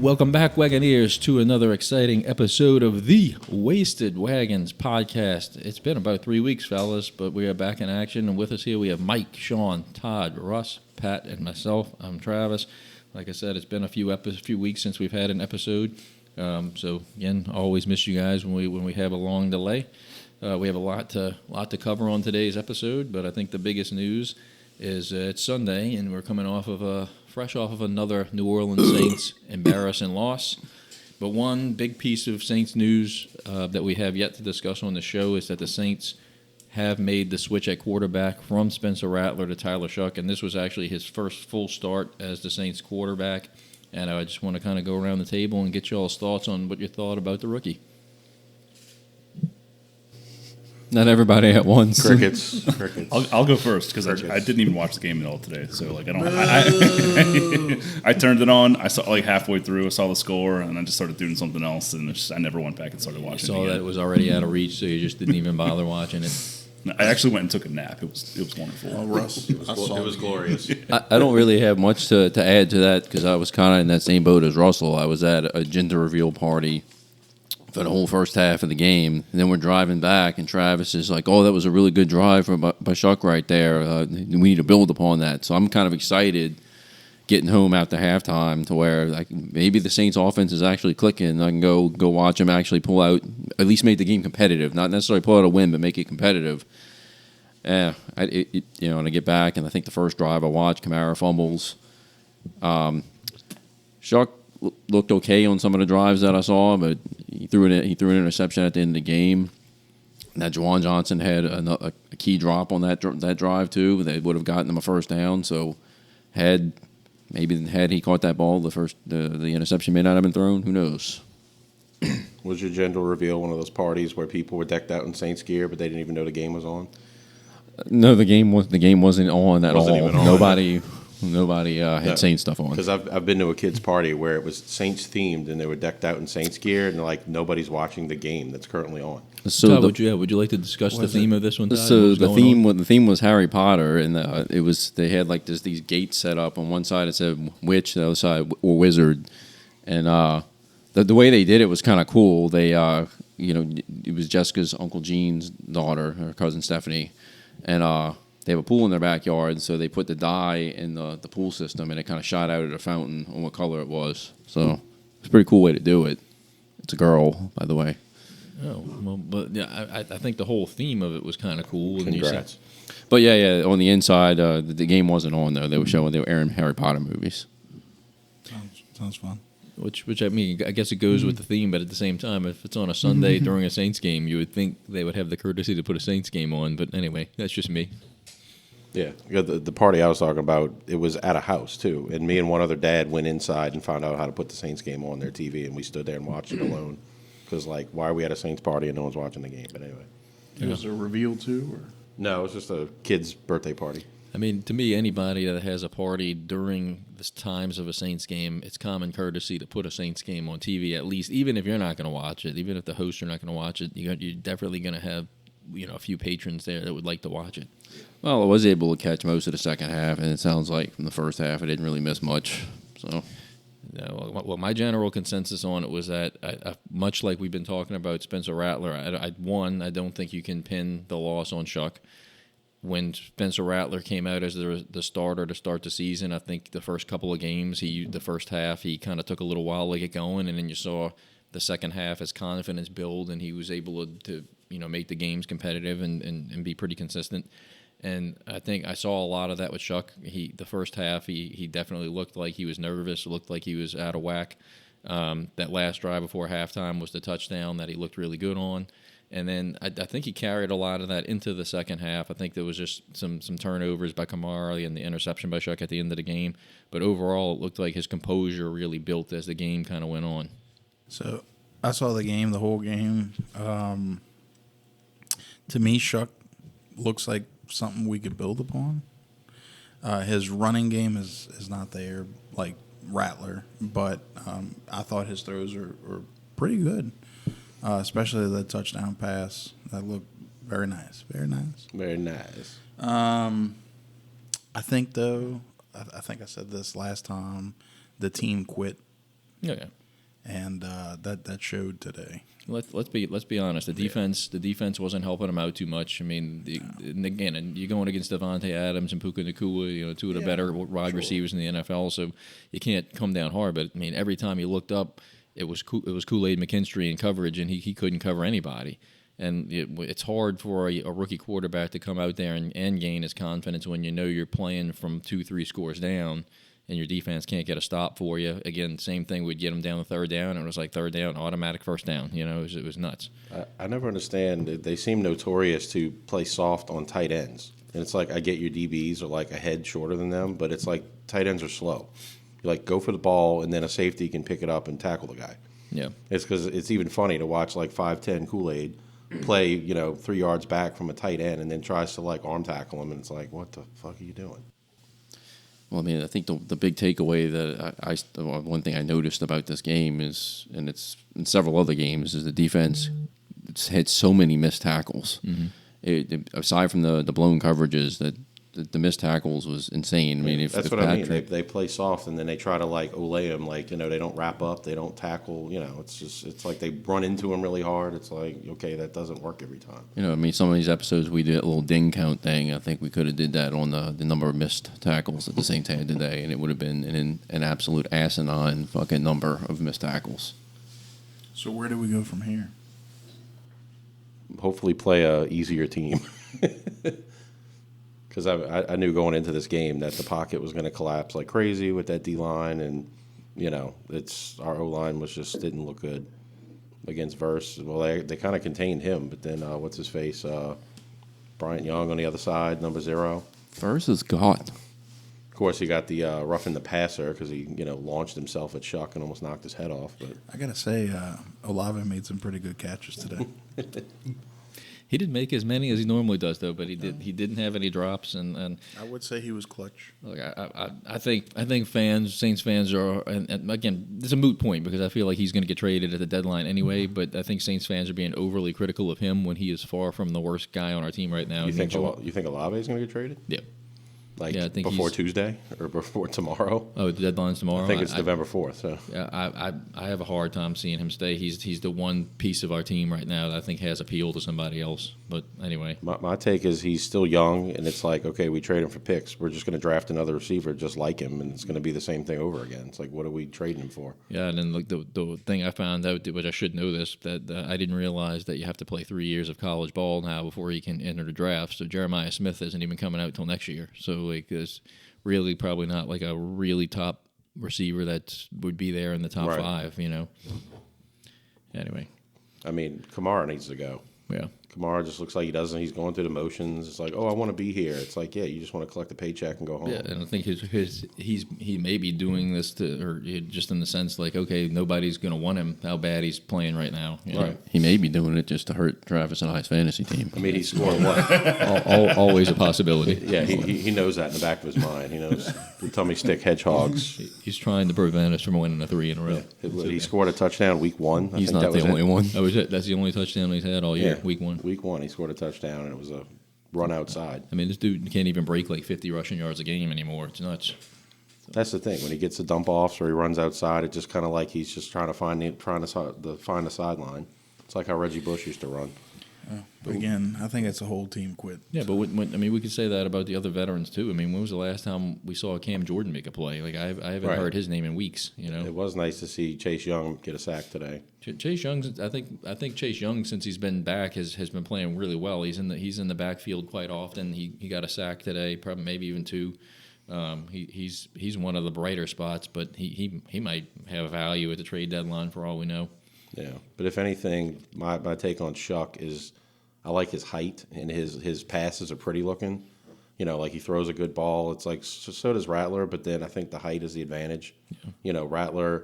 Welcome back, Wagoneers, to another exciting episode of the Wasted Wagons podcast. It's been about 3 weeks, fellas, but we are back in action, and with us here we have Mike, Sean, Todd, Russ, Pat, and myself. I'm Travis. Like I said, it's been a few weeks since we've had an episode, so again, I always miss you guys when we have a long delay. We have a lot to cover on today's episode, but I think the biggest news is it's Sunday, and we're coming fresh off of another New Orleans Saints embarrassing loss. But one big piece of Saints news that we have yet to discuss on the show is that the Saints have made the switch at quarterback from Spencer Rattler to Tyler Shough, and this was actually his first full start as the Saints quarterback. And I just want to kind of go around the table and get y'all's thoughts on what you thought about the rookie. Not everybody at once. Crickets. I'll go first because I didn't even watch the game at all today. So like I turned it on. I saw like halfway through. I saw the score and I just started doing something else. And I never went back and started watching. You saw that it was already out of reach, so you just didn't even bother watching it. I actually went and took a nap. It was wonderful. Oh, Russ, it was glorious. I don't really have much to add to that because I was kind of in that same boat as Russell. I was at a gender reveal party for the whole first half of the game, and then we're driving back, and Travis is like, "Oh, that was a really good drive by Shough right there. We need to build upon that." So I'm kind of excited getting home after halftime to where like maybe the Saints' offense is actually clicking. I can go watch them actually pull out, at least make the game competitive, not necessarily pull out a win, but make it competitive. And I get back, and I think the first drive I watched, Kamara fumbles. Shough looked okay on some of the drives that I saw, but he threw an interception at the end of the game. Now Juwan Johnson had a key drop on that drive too. They would have gotten him a first down. So had he caught that ball, the interception may not have been thrown. Who knows? Was your gender reveal one of those parties where people were decked out in Saints gear, but they didn't even know the game was on? No, the game wasn't on at all. Even on. Nobody had Saints stuff on. Because I've been to a kid's party where it was Saints themed and they were decked out in Saints gear and like nobody's watching the game that's currently on. So Todd, would you like to discuss the theme of this one? Todd? So the theme was Harry Potter, and they had like these gates set up. On one side it said witch, the other side or wizard, and the way they did it was kind of cool. They it was Jessica's Uncle Gene's daughter, her cousin Stephanie, and they have a pool in their backyard, so they put the dye in the pool system, and it kind of shot out at a fountain on what color it was. So it's a pretty cool way to do it. It's a girl, by the way. Oh, well, but yeah, I think the whole theme of it was kind of cool. Congrats. But yeah, on the inside, the game wasn't on, though. They were airing Harry Potter movies. Sounds fun. Which I mean, I guess it goes with the theme, but at the same time, if it's on a Sunday during a Saints game, you would think they would have the courtesy to put a Saints game on. But anyway, that's just me. Yeah, the party I was talking about, it was at a house, too. And me and one other dad went inside and found out how to put the Saints game on their TV, and we stood there and watched it alone. Because, like, why are we at a Saints party and no one's watching the game? But anyway. Was there a reveal, too? Or? No, it was just a kid's birthday party. I mean, to me, anybody that has a party during the times of a Saints game, it's common courtesy to put a Saints game on TV at least, even if you're not going to watch it, even if the hosts are not going to watch it, you're definitely going to have a few patrons there that would like to watch it. Well, I was able to catch most of the second half, and it sounds like from the first half I didn't really miss much. So, well, my general consensus on it was that, much like we've been talking about Spencer Rattler, I don't think you can pin the loss on Shough. When Spencer Rattler came out as the starter to start the season, I think the first couple of games, the first half, he kind of took a little while to get going, and then you saw the second half as confidence build, and he was able to make the games competitive and be pretty consistent. And I think I saw a lot of that with Shough. The first half, he definitely looked like he was nervous, looked like he was out of whack. That last drive before halftime was the touchdown that he looked really good on. And then I think he carried a lot of that into the second half. I think there was just some turnovers by Kamara and the interception by Shough at the end of the game. But overall, it looked like his composure really built as the game kind of went on. So I saw the whole game. To me, Shough looks like something we could build upon. His running game is not there like Rattler, but I thought his throws were pretty good, especially the touchdown pass. That looked very nice. Very nice. Very nice. I think, though, I think I said this last time, the team quit Yeah. and that showed today. Let's be honest. The defense wasn't helping him out too much. I mean, and you're going against Devontae Adams and Puka Nacua, two of the better wide receivers in the NFL. So you can't come down hard. But I mean, every time you looked up, it was Kool-Aid McKinstry in coverage, and he couldn't cover anybody. And it's hard for a rookie quarterback to come out there and gain his confidence when you know you're playing from 2-3 scores down. And your defense can't get a stop for you. Again, same thing. We'd get them down the third down, and it was like third down, automatic first down. It was nuts. I never understand. They seem notorious to play soft on tight ends. And it's like I get your DBs are like a head shorter than them, but it's like tight ends are slow. You like go for the ball, and then a safety can pick it up and tackle the guy. Yeah. It's because it's even funny to watch like 5'10" Kool-Aid play, 3 yards back from a tight end and then tries to like arm tackle him, and it's like, what the fuck are you doing? Well, I mean, I think the big takeaway that one thing I noticed about this game is, and it's in several other games, is the defense had so many missed tackles. Mm-hmm. Aside from the blown coverages, the missed tackles was insane. I mean, that's what I mean. They play soft, and then they try to like olay him, like they don't wrap up, they don't tackle. It's like they run into him really hard. It's like, okay, that doesn't work every time. I mean, some of these episodes we did a little ding count thing. I think we could have did that on the number of missed tackles at the Saints had today, and it would have been an absolute asinine fucking number of missed tackles. So where do we go from here? Hopefully, play a easier team. Because I knew going into this game that the pocket was going to collapse like crazy with that D-line, and, our O-line didn't look good against Verse. Well, they kind of contained him, but then what's his face? Bryant Young on the other side, number 0. Verse is gone. Of course, he got the roughing the passer because he, launched himself at Shough and almost knocked his head off. But I got to say, Olave made some pretty good catches today. He didn't make as many as he normally does, though. But he didn't have any drops, and I would say he was clutch. Look, I think Saints fans are, and again, it's a moot point because I feel like he's going to get traded at the deadline anyway. But I think Saints fans are being overly critical of him when he is far from the worst guy on our team right now. You think Olave is going to get traded? Yeah. I think before Tuesday or before tomorrow? Oh, the deadline's tomorrow? I think it's November 4th. So yeah, I have a hard time seeing him stay. He's the one piece of our team right now that I think has appeal to somebody else. But anyway. My take is he's still young, and it's like, okay, we trade him for picks. We're just going to draft another receiver just like him, and it's going to be the same thing over again. It's like, what are we trading him for? Yeah, and then the thing I found out, which I should know this, that I didn't realize that you have to play 3 years of college ball now before you can enter the draft. So Jeremiah Smith isn't even coming out until next year. So there's really probably not like a really top receiver that would be there in the top 5, Anyway. I mean, Kamara needs to go. Yeah. Kamara just looks like he doesn't. He's going through the motions. It's like, oh, I want to be here. It's like, yeah, you just want to collect a paycheck and go home. Yeah, and I think he may be doing this just in the sense like, okay, nobody's going to want him. How bad he's playing right now. Right. He may be doing it just to hurt Travis and I's fantasy team. I mean, he scored what? Always a possibility. Yeah, he knows that in the back of his mind. He knows the tummy stick hedgehogs. He's trying to prevent us from winning 3 in a row. Yeah. He scored a touchdown week 1. He's not the only one. That was it. That's the only touchdown he's had all year. Yeah. Week 1. Week 1, he scored a touchdown, and it was a run outside. I mean, this dude can't even break like 50 rushing yards a game anymore. It's nuts. That's the thing. When he gets the dump offs or he runs outside, it's just kind of like he's just trying to find the sideline. It's like how Reggie Bush used to run. But again, I think it's a whole team quit. Yeah, but we could say that about the other veterans too. I mean, when was the last time we saw Cam Jordan make a play? Like I haven't heard his name in weeks. It was nice to see Chase Young get a sack today. Chase Young, I think Chase Young, since he's been back, has been playing really well. He's in the backfield quite often. He got a sack today, probably maybe even 2. He's one of the brighter spots, but he might have value at the trade deadline for all we know. Yeah, but if anything, my take on Shough is I like his height, and his passes are pretty looking. Like he throws a good ball. It's like so does Rattler, but then I think the height is the advantage. Yeah. Rattler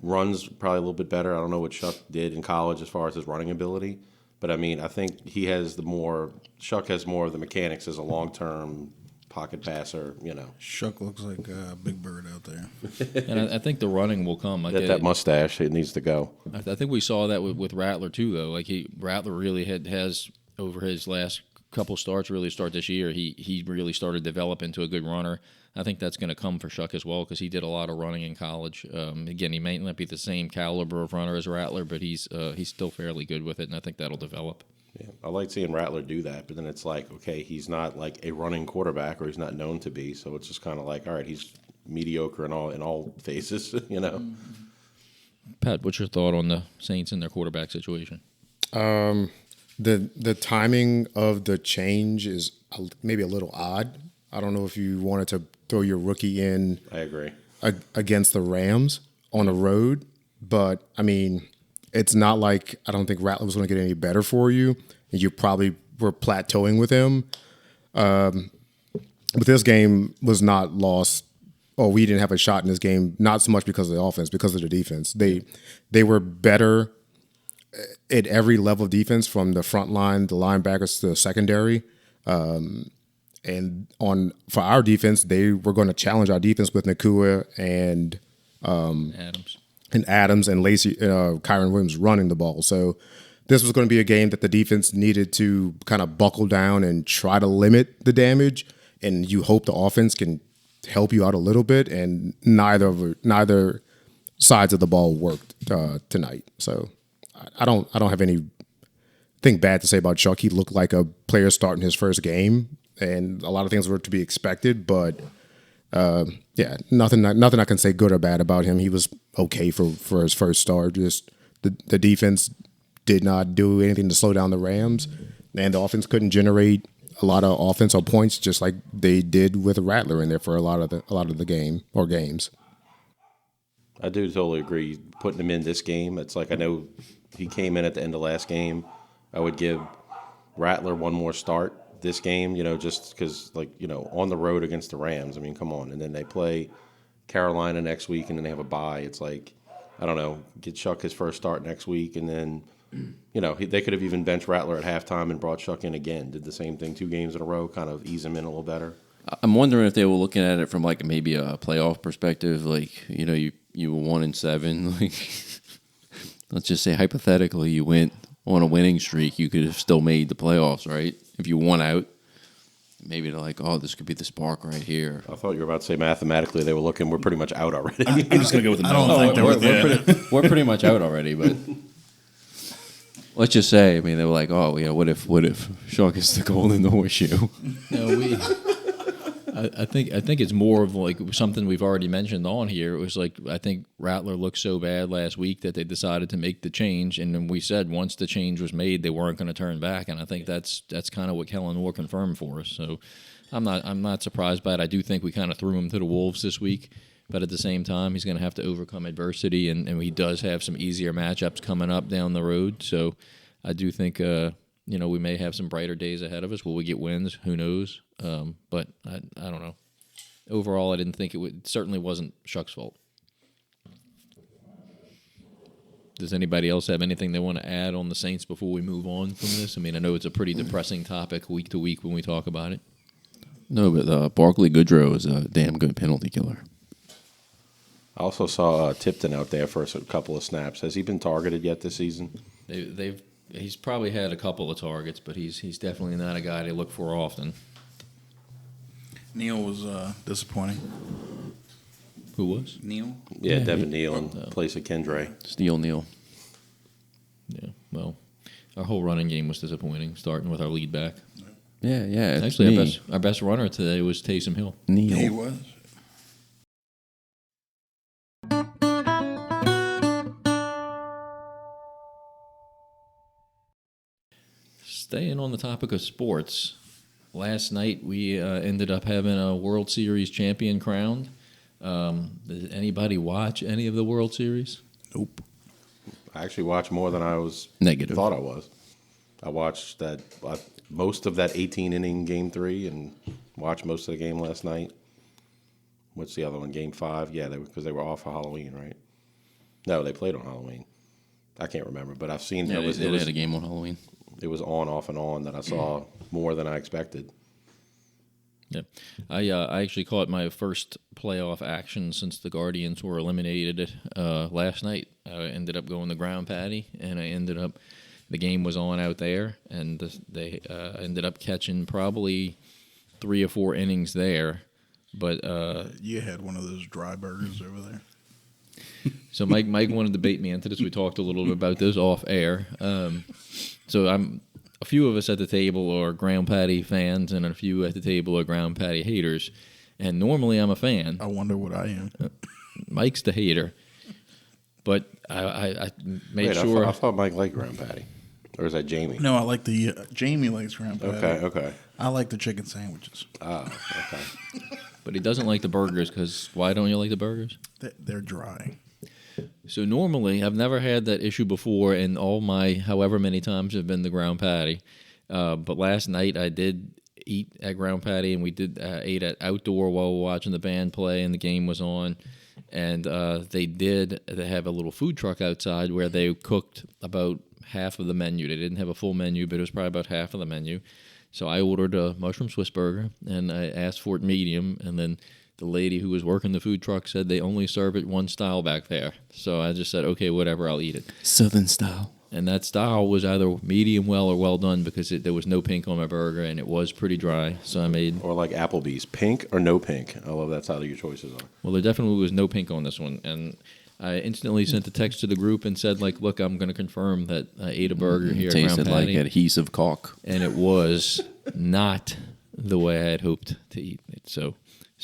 runs probably a little bit better. I don't know what Shough did in college as far as his running ability, but I mean I think Shough has more of the mechanics as a long-term pocket passer, Shough looks like a big bird out there. And I think the running will come. That mustache, it needs to go. I think we saw that with Rattler too, though. Like Rattler really has over his last couple starts really start this year, he really started to develop into a good runner. I think that's going to come for Shough as well because he did a lot of running in college. Again, he may not be the same caliber of runner as Rattler, but he's still fairly good with it, and I think that'll develop. Yeah, I like seeing Rattler do that, but then it's like, okay, he's not like a running quarterback, or he's not known to be, so it's just kind of like, all right, he's mediocre in all phases, you know. Pat, what's your thought on the Saints and their quarterback situation? The timing of the change is maybe a little odd. I don't know if you wanted to throw your rookie in. I agree. Against the Rams on the road, but I mean, it's not like I don't think Rattler was going to get any better for you. And you probably were plateauing with him. But this game was not lost. Oh, we didn't have a shot in this game, not so much because of the offense, because of the defense. They were better at every level of defense, from the front line, the linebackers to the secondary. And for our defense, they were going to challenge our defense with Nakua and Adams and Lacey, Kyron Williams running the ball. So this was going to be a game that the defense needed to kind of buckle down and try to limit the damage. And you hope the offense can help you out a little bit. And neither sides of the ball worked tonight. So I don't have anything bad to say about Shough. He looked like a player starting his first game, and a lot of things were to be expected. But nothing I can say good or bad about him. He was okay for his first start. Just the defense did not do anything to slow down the Rams, and the offense couldn't generate a lot of offensive points, just like they did with Rattler in there for a lot of the game or games. I do totally agree. Putting him in this game, it's like, I know he came in at the end of last game. I would give Rattler one more start this game, just because, on the road against the Rams. I mean, come on. And then they play Carolina next week, and then they have a bye. It's like, I don't know, get Shough his first start next week, and then, they could have even benched Rattler at halftime and brought Shough in again. Did the same thing 2 games in a row, kind of ease him in a little better. I'm wondering if they were looking at it from maybe a playoff perspective, you were 1-7. Let's just say hypothetically you went on a winning streak, you could have still made the playoffs, right? If you won out, maybe they're like, oh, this could be the spark right here. I thought you were about to say mathematically they were looking. We're pretty much out already. I'm just gonna go with the no. I don't think they were. We're pretty much out already, but let's just say, they were like, oh, what if Shough gets the golden horseshoe? No, I think it's more of something we've already mentioned on here. It was I think Rattler looked so bad last week that they decided to make the change, and then we said once the change was made, they weren't going to turn back. And I think that's kind of what Kellen Moore confirmed for us. So I'm not surprised by it. I do think we kind of threw him to the wolves this week, but at the same time, he's going to have to overcome adversity, and he does have some easier matchups coming up down the road. So I do think we may have some brighter days ahead of us. Will we get wins? Who knows? But I don't know. Overall, I didn't think it certainly wasn't Shough's fault. Does anybody else have anything they want to add on the Saints before we move on from this? I know it's a pretty depressing topic week to week when we talk about it. No, but Barkley Goodrow is a damn good penalty killer. I also saw Tipton out there for a couple of snaps. Has he been targeted yet this season? He's probably had a couple of targets, but he's definitely not a guy they look for often. Neal was disappointing. Who was? Neal? Yeah, Devin Neal in place of Kendre. Steel Neal. Yeah, well, our whole running game was disappointing, starting with our lead back. Yeah. Actually, our best runner today was Taysom Hill. Neal. He was. Staying on the topic of sports, last night we ended up having a World Series champion crowned. Did anybody watch any of the World Series? Nope. I actually watched more than I was Negative. thought I was. I watched most of that 18-inning Game 3 and watched most of the game last night. What's the other one? Game 5? Yeah, because they were off for Halloween, right? No, they played on Halloween. I can't remember, but I've seen Yeah, they had a game on Halloween. It was on, off, and on that I saw more than I expected. Yeah, I actually caught my first playoff action since the Guardians were eliminated last night. I ended up going to ground patty, and I ended up the game was on out there, and they ended up catching probably 3 or 4 innings there. But You had one of those dry burgers over there. so Mike wanted to bait me into this. We talked a little bit about this off air. So a few of us at the table are ground patty fans, and a few at the table are ground patty haters. And normally I'm a fan. I wonder what I am. Mike's the hater. But I made Wait, sure. I thought Mike liked ground patty. Or is that Jamie? No, I like the Jamie likes ground patty. Okay. I like the chicken sandwiches. Okay. But he doesn't like the burgers, because why don't you like the burgers? They're dry. So normally, I've never had that issue before, and all my however many times have been the ground patty. But last night I did eat at ground patty, and we did ate at outdoor while we were watching the band play, and the game was on. And they have a little food truck outside where they cooked about half of the menu. They didn't have a full menu, but it was probably about half of the menu. So I ordered a mushroom Swiss burger, and I asked for it medium, and then the lady who was working the food truck said they only serve it one style back there. So I just said, okay, whatever, I'll eat it. Southern style. And that style was either medium well or well done, because there was no pink on my burger, and it was pretty dry. So I made... Or like Applebee's, pink or no pink. I love that's how your choices are. Well, there definitely was no pink on this one. And I instantly sent a text to the group and said, like, look, I'm going to confirm that I ate a burger here at Ground Tasted like Patty. adhesive caulk. And it was not the way I had hoped to eat it. So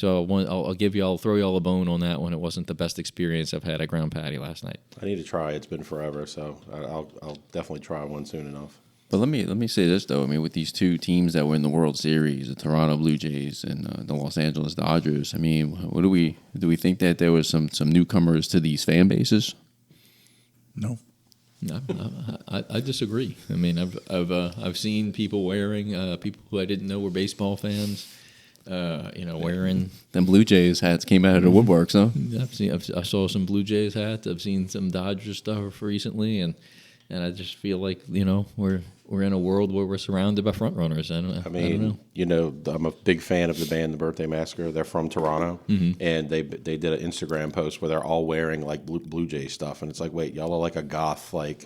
I'll throw y'all a bone on that one. It wasn't the best experience I've had at Ground Patty last night. I need to try. It's been forever, so I'll definitely try one soon enough. But let me say this though. I mean, with these two teams that were in the World Series, the Toronto Blue Jays and the Los Angeles Dodgers. I mean, what do we think that there was some newcomers to these fan bases? No. I disagree. I mean, I've seen people wearing people who I didn't know were baseball fans. Wearing Them Blue Jays hats came out of the woodworks, huh? I saw some Blue Jays hats. I've seen some Dodgers stuff recently, and I just feel like we're in a world where we're surrounded by front runners. I don't know. I'm a big fan of the band The Birthday Massacre. They're from Toronto, and they did an Instagram post where they're all wearing like Blue Jay stuff, and it's like, wait, y'all are like a goth like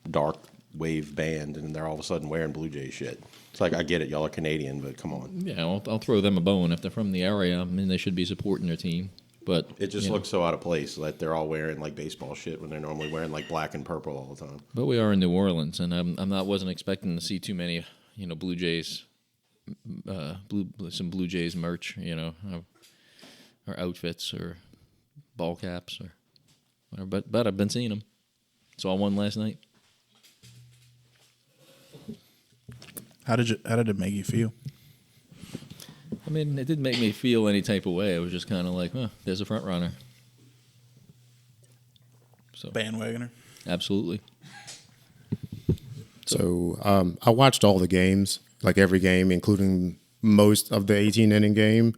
dark wave band, and they're all of a sudden wearing Blue Jay shit. It's like, I get it, y'all are Canadian, but come on. Yeah, I'll throw them a bone. If they're from the area, I mean, they should be supporting their team. But it just looks so out of place that they're all wearing like baseball shit when they're normally wearing like black and purple all the time. But we are in New Orleans, and I wasn't expecting to see too many, Blue Jays, some Blue Jays merch, or outfits or ball caps or whatever. But I've been seeing them. Saw one last night. How did it make you feel? I mean, it didn't make me feel any type of way. It was just kind of like, there's a front runner. So Bandwagoner. Absolutely. So I watched all the games, like every game, including most of the 18-inning game.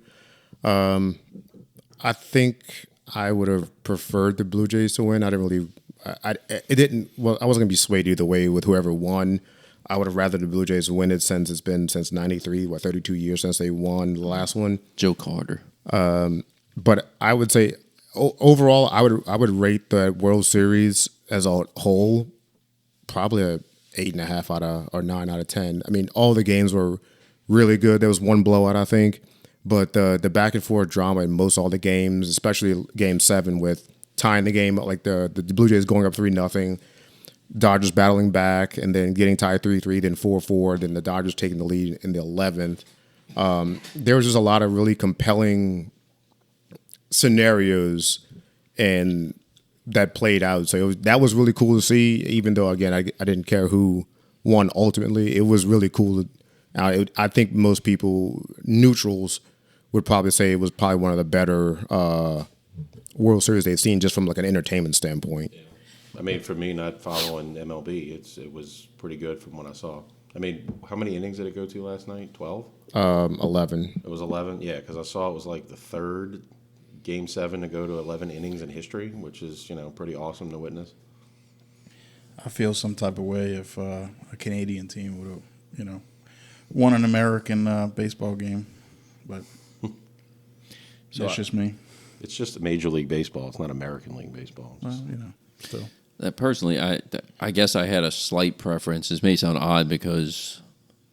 I think I would have preferred the Blue Jays to win. I wasn't going to be swayed either way with whoever won. I would have rather the Blue Jays win it since it's been since 93, 32 years since they won the last one. Joe Carter. But I would say overall, I would rate the World Series as a whole probably a 8.5 or 9 out of 10. I mean, all the games were really good. There was one blowout, I think, but the back and forth drama in most all the games, especially Game 7 with tying the game, like the Blue Jays going up 3-0. Dodgers battling back and then getting tied 3-3, then 4-4, then the Dodgers taking the lead in the 11th. There was just a lot of really compelling scenarios and that played out. So that was really cool to see, even though, again, I didn't care who won ultimately. It was really cool. I think most people, neutrals, would probably say it was probably one of the better World Series they've seen just from like an entertainment standpoint. Yeah. I mean, for me, not following MLB, it was pretty good from what I saw. I mean, how many innings did it go to last night? 12? 11. It was 11? Yeah, because I saw it was like the third Game 7 to go to 11 innings in history, which is, pretty awesome to witness. I feel some type of way if a Canadian team would have, won an American baseball game. But that's just me. It's just Major League Baseball. It's not American League Baseball. Well, still. Personally, I guess I had a slight preference. This may sound odd because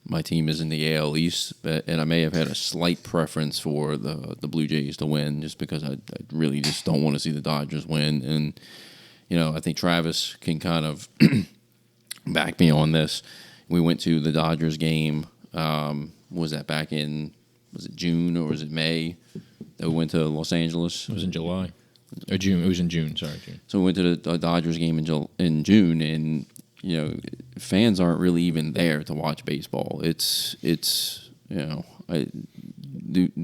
my team is in the AL East, and I may have had a slight preference for the Blue Jays to win, just because I really just don't want to see the Dodgers win. And I think Travis can kind of back me on this. We went to the Dodgers game. Was that back in? Was it June or was it May that we went to Los Angeles? It was in July. Or June. It was in June. Sorry, June. So we went to the Dodgers game in June, and fans aren't really even there to watch baseball. It's they're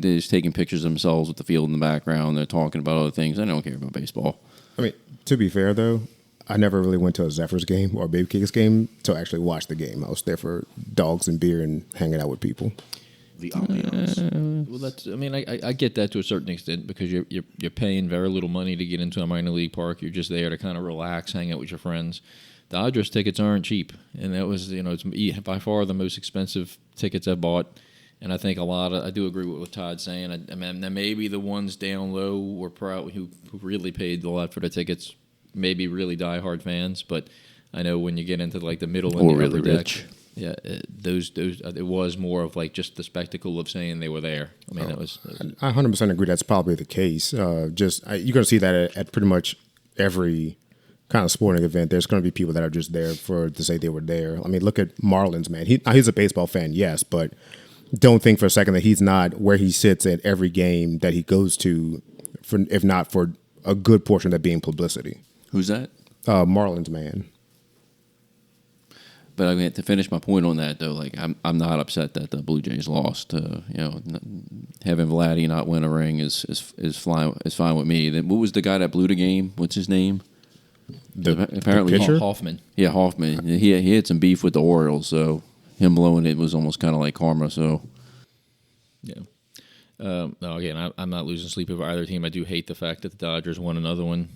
just taking pictures of themselves with the field in the background. They're talking about other things. I don't care about baseball. I mean, to be fair though, I never really went to a Zephyrs game or a Baby Kicks game to actually watch the game. I was there for dogs and beer and hanging out with people. The ambiance. Well, that's. I mean, I get that to a certain extent because you're paying very little money to get into a minor league park. You're just there to kind of relax, hang out with your friends. Dodgers tickets aren't cheap, and that was it's by far the most expensive tickets I bought. And I think I do agree with what Todd's saying. I mean, maybe the ones down low were proud who really paid a lot for the tickets, maybe really diehard fans. But I know when you get into like the middle and the really upper deck, rich. yeah, those it was more of like just the spectacle of saying they were there. I mean, that was I 100% agree that's probably the case. You're going to see that at pretty much every kind of sporting event. There's going to be people that are just there to say they were there. I mean, look at Marlins, man. He's a baseball fan, yes, but don't think for a second that he's not where he sits at every game that he goes to, if not for a good portion of that being publicity. Who's that? Marlins, man. But I mean, to finish my point on that, though, like I'm not upset that the Blue Jays lost. Having Vladdy not win a ring is fine with me. Then what was the guy that blew the game? What's his name? Apparently, the pitcher? Hoffman. Yeah, Hoffman. He had some beef with the Orioles, so him blowing it was almost kind of like karma. So Yeah. No, again, I'm not losing sleep over either team. I do hate the fact that the Dodgers won another one.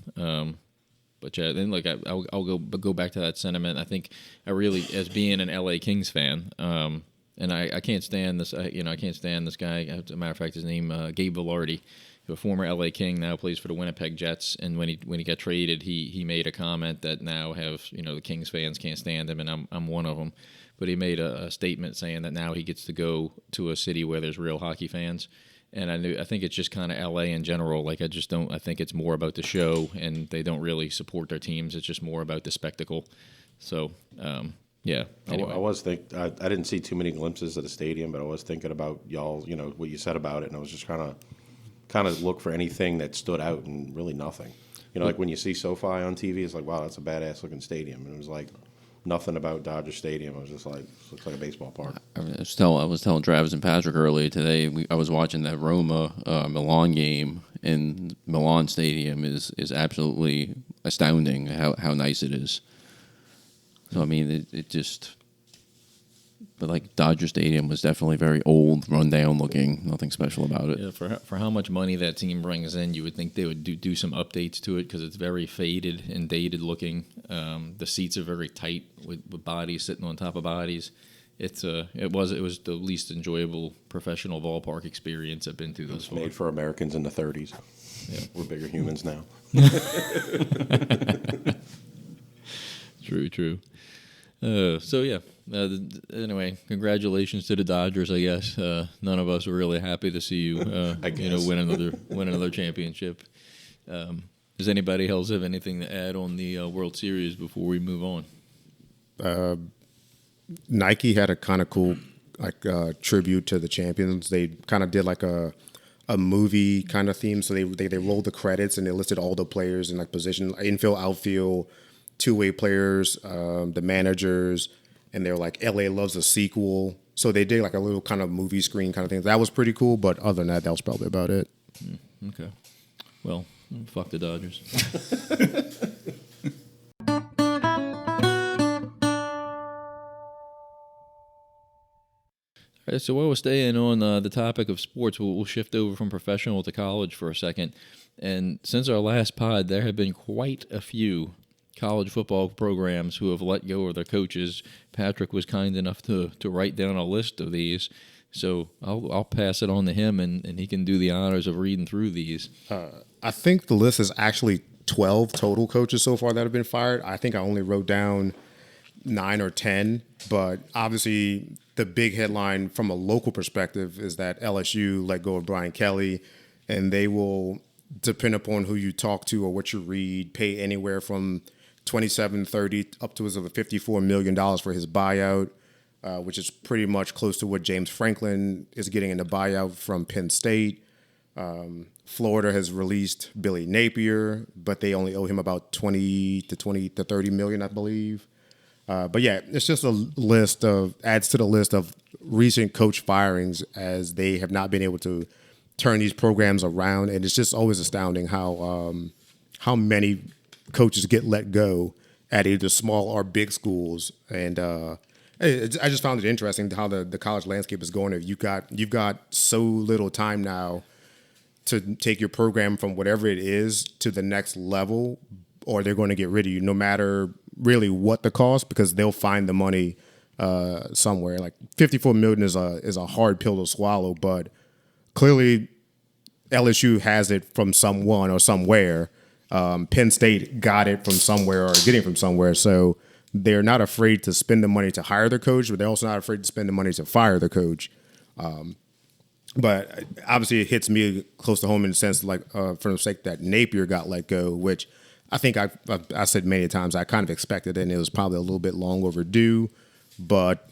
But yeah, then I'll go back to that sentiment. I think I really, as being an LA Kings fan, and I can't stand this. I can't stand this guy. As a matter of fact, his name Gabe Velarde, a former LA King, now plays for the Winnipeg Jets. And when he got traded, he made a comment that now the Kings fans can't stand him, and I'm one of them. But he made a statement saying that now he gets to go to a city where there's real hockey fans. And I think it's just kind of LA in general. Like I think it's more about the show, and they don't really support their teams. It's just more about the spectacle. So, yeah. Anyway. I didn't see too many glimpses of the stadium, but I was thinking about y'all, what you said about it, and I was just kind of look for anything that stood out, and really nothing. Like when you see SoFi on TV, it's like, wow, that's a badass looking stadium, and it was like nothing about Dodger Stadium. I was just like, this looks like a baseball park. I was telling Travis and Patrick earlier today. I was watching that Roma Milan game, and Milan Stadium is absolutely astounding how nice it is. So I mean, it just. But like Dodger Stadium was definitely very old, run down looking. Nothing special about it. Yeah, for how much money that team brings in, you would think they would do some updates to it because it's very faded and dated looking. The seats are very tight with bodies sitting on top of bodies. It was the least enjoyable professional ballpark experience I've been through thus far. Made for Americans in the 30s. Yeah. We're bigger humans now. True. So yeah. Anyway, congratulations to the Dodgers. I guess none of us were really happy to see you, win another championship. Does anybody else have anything to add on the World Series before we move on? Nike had a kind of cool tribute to the champions. They kind of did like a movie kind of theme. So they rolled the credits and they listed all the players in like position, infield, outfield, two-way players, the managers. And they're like, LA loves a sequel. So they did like a little kind of movie screen kind of thing. That was pretty cool. But other than that was probably about it. Okay. Well, fuck the Dodgers. All right, so while we're staying on the topic of sports, we'll shift over from professional to college for a second. And since our last pod, there have been quite a few college football programs who have let go of their coaches. Patrick was kind enough to write down a list of these, so I'll pass it on to him, and he can do the honors of reading through these. I think the list is actually 12 total coaches so far that have been fired. I think I only wrote down 9 or 10, but obviously the big headline from a local perspective is that LSU let go of Brian Kelly, and they will, depend upon who you talk to or what you read, pay anywhere from $27-30 up to $54 million for his buyout, which is pretty much close to what James Franklin is getting in the buyout from Penn State. Florida has released Billy Napier, but they only owe him about 20 to 30 million, I believe. But yeah, it's just adds to the list of recent coach firings as they have not been able to turn these programs around. And it's just always astounding how many coaches get let go at either small or big schools. And I just found it interesting how the college landscape is going. If you've got so little time now to take your program from whatever it is to the next level, or they're going to get rid of you, no matter really what the cost, because they'll find the money somewhere. Like $54 million is a hard pill to swallow, but clearly LSU has it from someone or somewhere. Penn State got it from somewhere or getting it from somewhere. So they're not afraid to spend the money to hire their coach, but they're also not afraid to spend the money to fire the coach. But obviously it hits me close to home in the sense, like, for the sake that Napier got let go, which I think I said many times I kind of expected it, and it was probably a little bit long overdue, but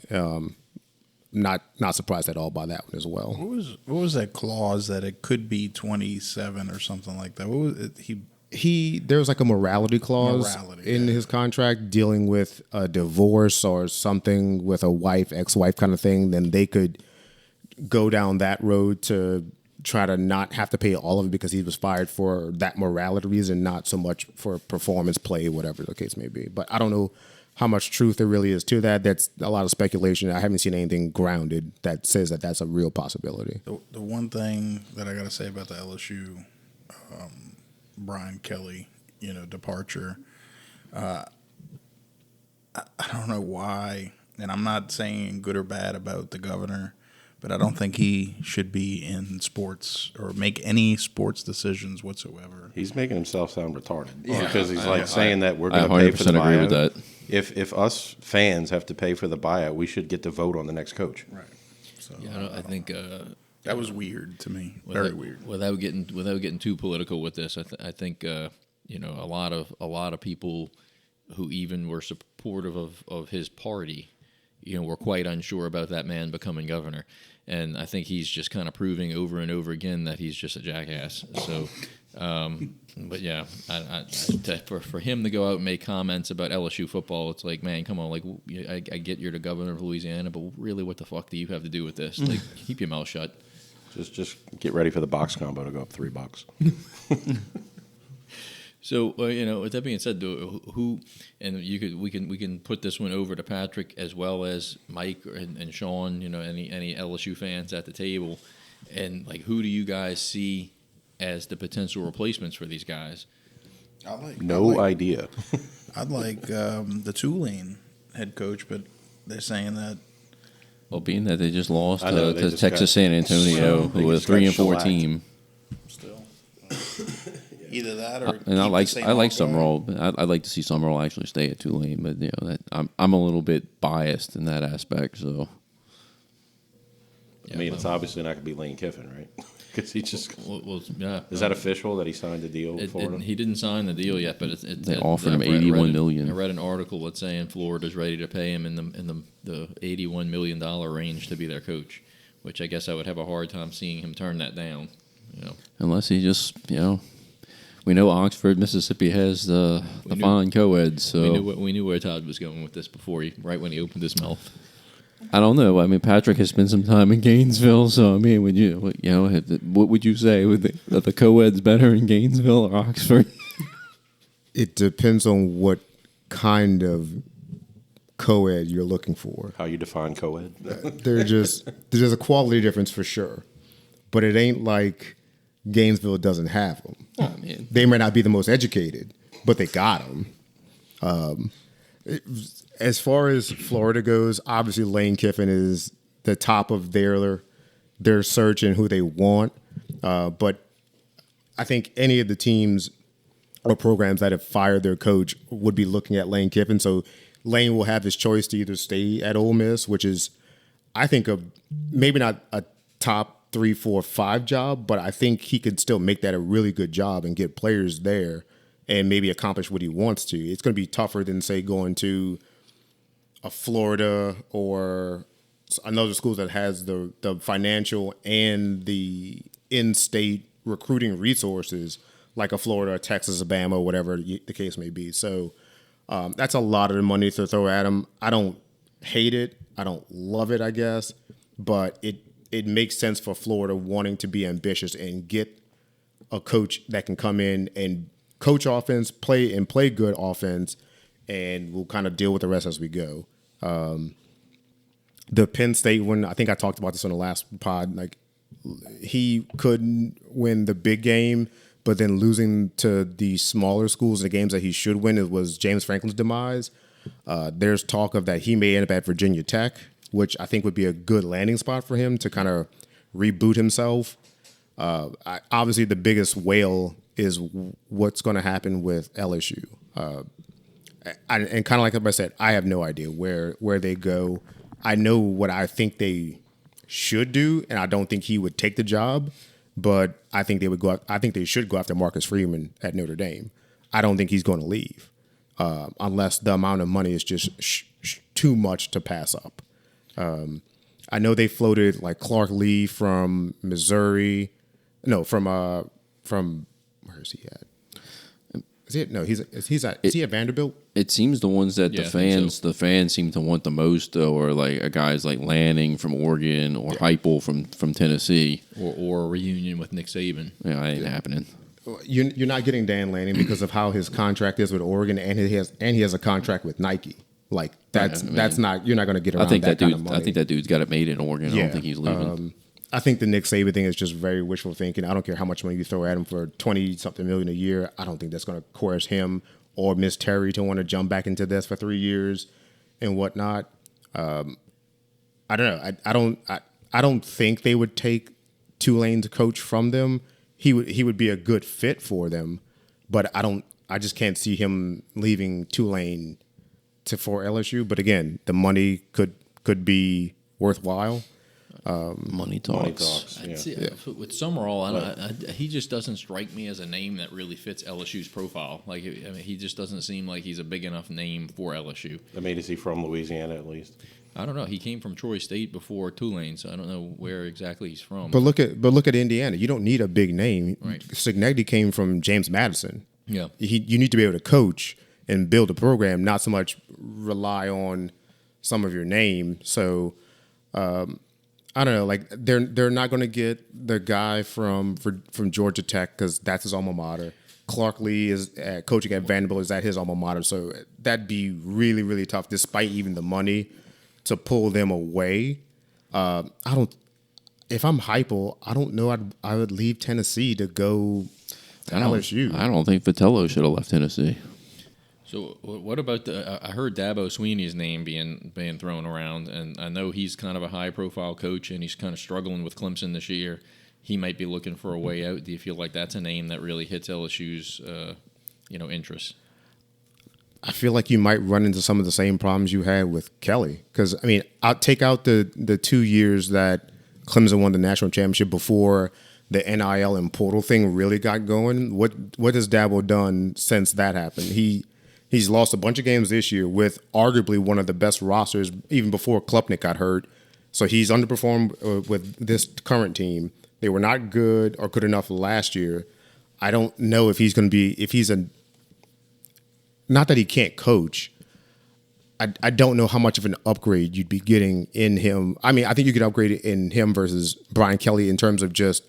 not surprised at all by that one as well. What was that clause that it could be 27 or something like that? What was it? There was like a morality clause in his contract dealing with a divorce or something with a ex-wife kind of thing. Then they could go down that road to try to not have to pay all of it because he was fired for that morality reason, not so much for performance, play, whatever the case may be. But I don't know how much truth there really is to that. That's a lot of speculation. I haven't seen anything grounded that says that that's a real possibility. The one thing that I got to say about the LSU Brian Kelly, departure, I don't know why, and I'm not saying good or bad about the governor, but I don't think he should be in sports or make any sports decisions whatsoever. He's making himself sound retarded because he's saying that we're going to I pay for the 100% agree buyout. with that. If us fans have to pay for the buyout, we should get to vote on the next coach. Right. So Yeah, I think that was weird to me. Very weird. Without getting too political with this, I think a lot of people who even were supportive of his party, were quite unsure about that man becoming governor. And I think he's just kind of proving over and over again that he's just a jackass. So, but yeah, for him to go out and make comments about LSU football, it's like, man, come on. Like, I get you're the governor of Louisiana, but really, what the fuck do you have to do with this? Like, keep your mouth shut. Just get ready for the box combo to go up $3. So with that being said, who and we can put this one over to Patrick as well as Mike and Sean. Any LSU fans at the table, and like, who do you guys see as the potential replacements for these guys? No idea. I'd like the Tulane head coach, but they're saying that. Well, being that they just lost they to just Texas San Antonio, who was a 3-4 team. Still, either that or And I like Summerall. I'd like to see Summerall actually stay at Tulane, but I'm a little bit biased in that aspect. So, I mean, it's obviously not going to be Lane Kiffin, right? Because he just yeah. Is that official that he signed the deal with Florida? He didn't sign the deal yet, but They offered him $81 million. I read an article that's saying Florida's ready to pay him in the $81 million range to be their coach, which I guess I would have a hard time seeing him turn that down. Unless he just, we know Oxford, Mississippi has the fine co-eds. So we knew where Todd was going with this before right when he opened his mouth. I don't know. I mean, Patrick has spent some time in Gainesville, so I mean, what would you say? Are the co-eds better in Gainesville or Oxford? It depends on what kind of co-ed you're looking for. How you define co-ed? There's a quality difference for sure, but it ain't like Gainesville doesn't have them. Oh, man. They may not be the most educated, but they got them. As far as Florida goes, obviously Lane Kiffin is the top of their search and who they want. But I think any of the teams or programs that have fired their coach would be looking at Lane Kiffin. So Lane will have his choice to either stay at Ole Miss, which is, I think, maybe not a top 3, 4, 5 job, but I think he could still make that a really good job and get players there and maybe accomplish what he wants to. It's going to be tougher than, say, going to a Florida or another school that has the financial and the in-state recruiting resources like a Florida, Texas, Alabama, whatever the case may be. So that's a lot of the money to throw at him. I don't hate it. I don't love it, I guess. But it makes sense for Florida wanting to be ambitious and get a coach that can come in and coach offense, play good offense, and we'll kind of deal with the rest as we go. The Penn State one, I think I talked about this on the last pod. Like, he couldn't win the big game, but then losing to the smaller schools in the games that he should win, it was James Franklin's demise. There's talk of that he may end up at Virginia Tech, which I think would be a good landing spot for him to kind of reboot himself. Obviously, the biggest whale is what's going to happen with LSU. And kind of like I said, I have no idea where they go. I know what I think they should do, and I don't think he would take the job. But I think they would go. I think they should go after Marcus Freeman at Notre Dame. I don't think he's going to leave unless the amount of money is just too much to pass up. I know they floated like Clark Lee from Missouri. No, from where is he at? Is he at Vanderbilt? It seems the ones that Yeah, the fans seem to want the most, or like a guys like Lanning from Oregon or Heupel from Tennessee, or a reunion with Nick Saban. Yeah, that ain't happening. You're not getting Dan Lanning because of how his contract is with Oregon, and he has a contract with Nike. Like that's not, you're not going to get around that kind of money. I think that dude's got it made in Oregon. I don't think he's leaving. I think the Nick Saban thing is just very wishful thinking. I don't care how much money you throw at him for 20-something million a year. I don't think that's going to coerce him or Miss Terry to want to jump back into this for 3 years and whatnot. I don't know. I don't think they would take Tulane's coach from them. He would be a good fit for them, but I just can't see him leaving Tulane for LSU. But again, the money could be worthwhile. Money talks. Yeah. With Summerall, he just doesn't strike me as a name that really fits LSU's profile. Like, I mean, he just doesn't seem like he's a big enough name for LSU. I mean, is he from Louisiana at least? I don't know. He came from Troy State before Tulane, so I don't know where exactly he's from. But look at Indiana. You don't need a big name. Right. Signegdi came from James Madison. Yeah. You need to be able to coach and build a program, not so much rely on some of your name. So I don't know. Like they're not going to get the guy from Georgia Tech because that's his alma mater. Clark Lee is coaching at Vanderbilt. Is at his alma mater. So that'd be really, really tough, despite even the money, to pull them away. If I'm Heupel, I don't know. I would leave Tennessee to go to LSU. I don't think Vitello should have left Tennessee. So what about I heard Dabo Sweeney's name being thrown around, and I know he's kind of a high-profile coach, and he's kind of struggling with Clemson this year. He might be looking for a way out. Do you feel like that's a name that really hits LSU's interests? I feel like you might run into some of the same problems you had with Kelly. Because, I mean, I'll take out the 2 years that Clemson won the national championship before the NIL and portal thing really got going. What has Dabo done since that happened? He's lost a bunch of games this year with arguably one of the best rosters, even before Klubnik got hurt. So he's underperformed with this current team. They were not good or good enough last year. I don't know if he's going to be, not that he can't coach. I don't know how much of an upgrade you'd be getting in him. I mean, I think you could upgrade it in him versus Brian Kelly in terms of just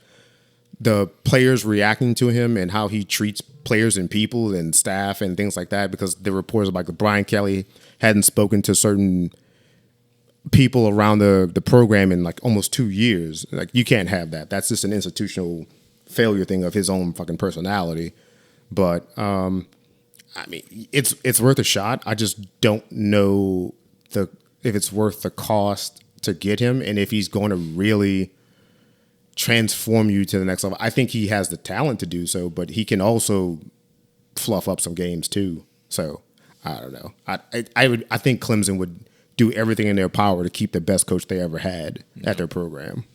the players reacting to him and how he treats players and people and staff and things like that, because the reports about Brian Kelly hadn't spoken to certain people around the program in like almost 2 years. Like, you can't have that. That's just an institutional failure thing of his own fucking personality. But I mean, it's worth a shot. I just don't know if it's worth the cost to get him and if he's going to really transform you to the next level. I think he has the talent to do so, but he can also fluff up some games too. So I don't know. I think Clemson would do everything in their power to keep the best coach they ever had at their program.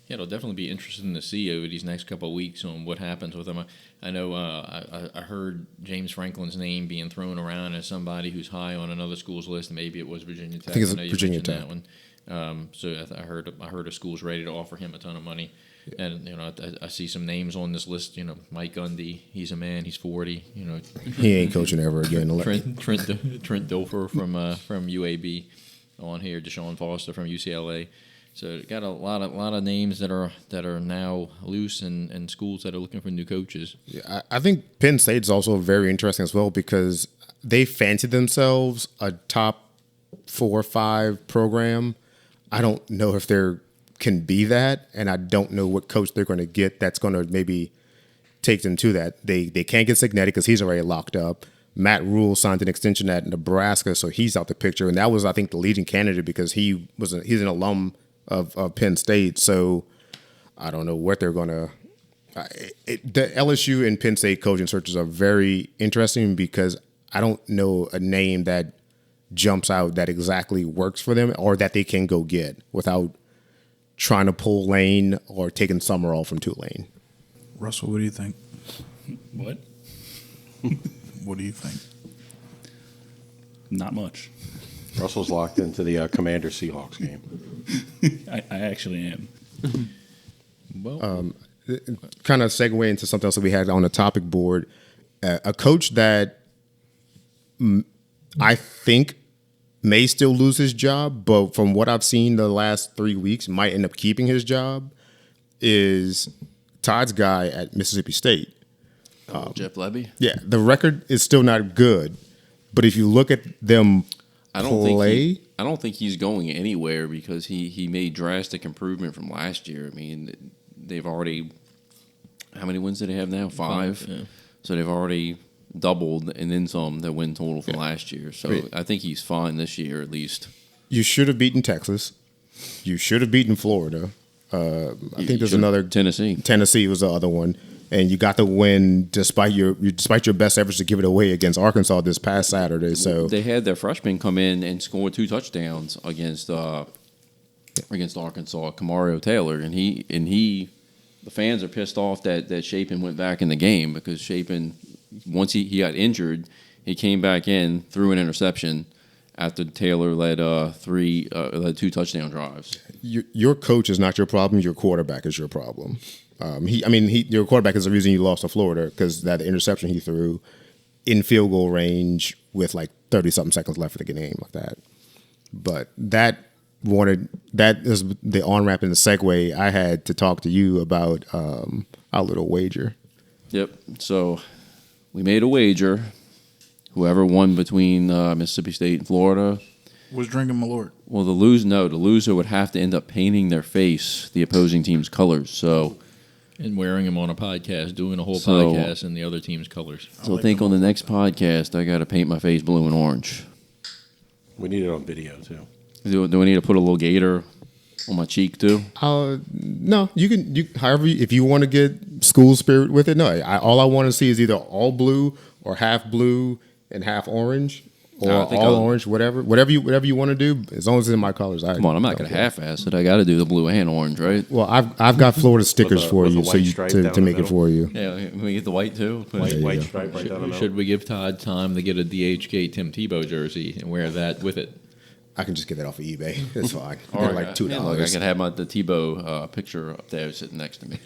Yeah, it'll definitely be interesting to see over these next couple of weeks on what happens with them. I know I heard James Franklin's name being thrown around as somebody who's high on another school's list. Maybe it was Virginia Tech. I think it's know you Virginia mentioned Tech. That one. So I heard a school's ready to offer him a ton of money. And I see some names on this list. Mike Gundy, he's a man. He's 40. He ain't coaching ever again. Trent Dilfer from UAB on here. Deshaun Foster from UCLA. So got a lot of names that are now loose and schools that are looking for new coaches. Yeah, I think Penn State's also very interesting as well because they fancy themselves a top 4 or 5 program. I don't know if they can be that, and I don't know what coach they're going to get that's going to maybe take them to that. They can't get Signetti because he's already locked up. Matt Rule signed an extension at Nebraska, so he's out the picture, and that was, I think, the leading candidate because he's an alum of Penn State. So I don't know what they're going to. The LSU and Penn State coaching searches are very interesting because I don't know a name that jumps out that exactly works for them or that they can go get without trying to pull Lane or taking Summerall from Tulane. Russell, what do you think? What? What do you think? Not much. Russell's locked into the Commander Seahawks game. I actually am. Well, Kind of segue into something else that we had on the topic board. A coach that I think may still lose his job, but from what I've seen the last 3 weeks, might end up keeping his job is Todd's guy at Mississippi State. Jeff Lebby. Yeah, the record is still not good, but if you look at them I don't play, think he's going anywhere because he made drastic improvement from last year. I mean, they've already how many wins do they have now? 5. Yeah. So they've already doubled and then some the win total from last year. So Great. I think he's fine this year at least. you should have beaten Texas. You should have beaten Florida. I think there's another Tennessee. Tennessee was the other one, and you got the win despite your best efforts to give it away against Arkansas this past Saturday. So They had their freshman come in and score 2 touchdowns against Arkansas, Kamario Taylor, and he the fans are pissed off that Chapin went back in the game because Chapin, once he got injured, he came back in, threw an interception after Taylor led 2 touchdown drives. your coach is not your problem. Your quarterback is your problem. Your quarterback is the reason you lost to Florida because that interception he threw in field goal range with like 30-something seconds left of the game like that. But that is the on-ramp and the segue I had to talk to you about our little wager. Yep. So we made a wager. Whoever won between Mississippi State and Florida. Was drinking Malort. Well, the loser would have to end up painting their face the opposing team's colors. So and wearing him on a podcast, doing a whole podcast in the other team's colors. I think on the next podcast, I got to paint my face blue and orange. We need it on video too. Do I need to put a little gator on my cheek too? No, you can. However, if you want to get school spirit with it, no. All I want to see is either all blue or half blue and half orange, or No, I think all I'll- orange. Whatever you want to do, as long as it's in my colors. Come on, I'm not going to half-ass it. I got to do the blue and orange, right? Well, I've got Florida stickers for with a you, white so stripe to down the make it middle? for you. Yeah, we get the white too. White stripe right down the middle. Should we give Todd time to get a DHK Tim Tebow jersey and wear that with it? I can just get that off of eBay. It's fine. All They're right, like $2. yeah, look, I can have the Tebow picture up there sitting next to me,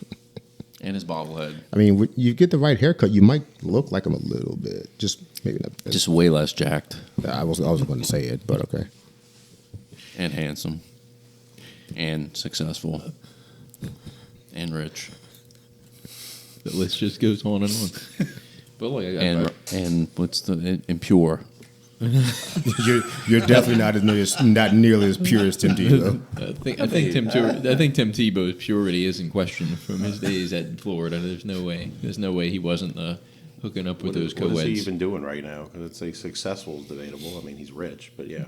and his bobblehead. I mean, when you get the right haircut, you might look like him a little bit. Just maybe not. Just way less jacked I wasn't going to say it, but okay. and handsome and successful and rich The list just goes on and on. But look, and what's the impure. You're definitely not nearly as pure as Tim Tebow. I think Tim Tebow's purity is in question from his days at Florida. There's no way he wasn't hooking up with those What is he co-eds. even doing right now? Because it's like successful is debatable. I mean, he's rich, but yeah.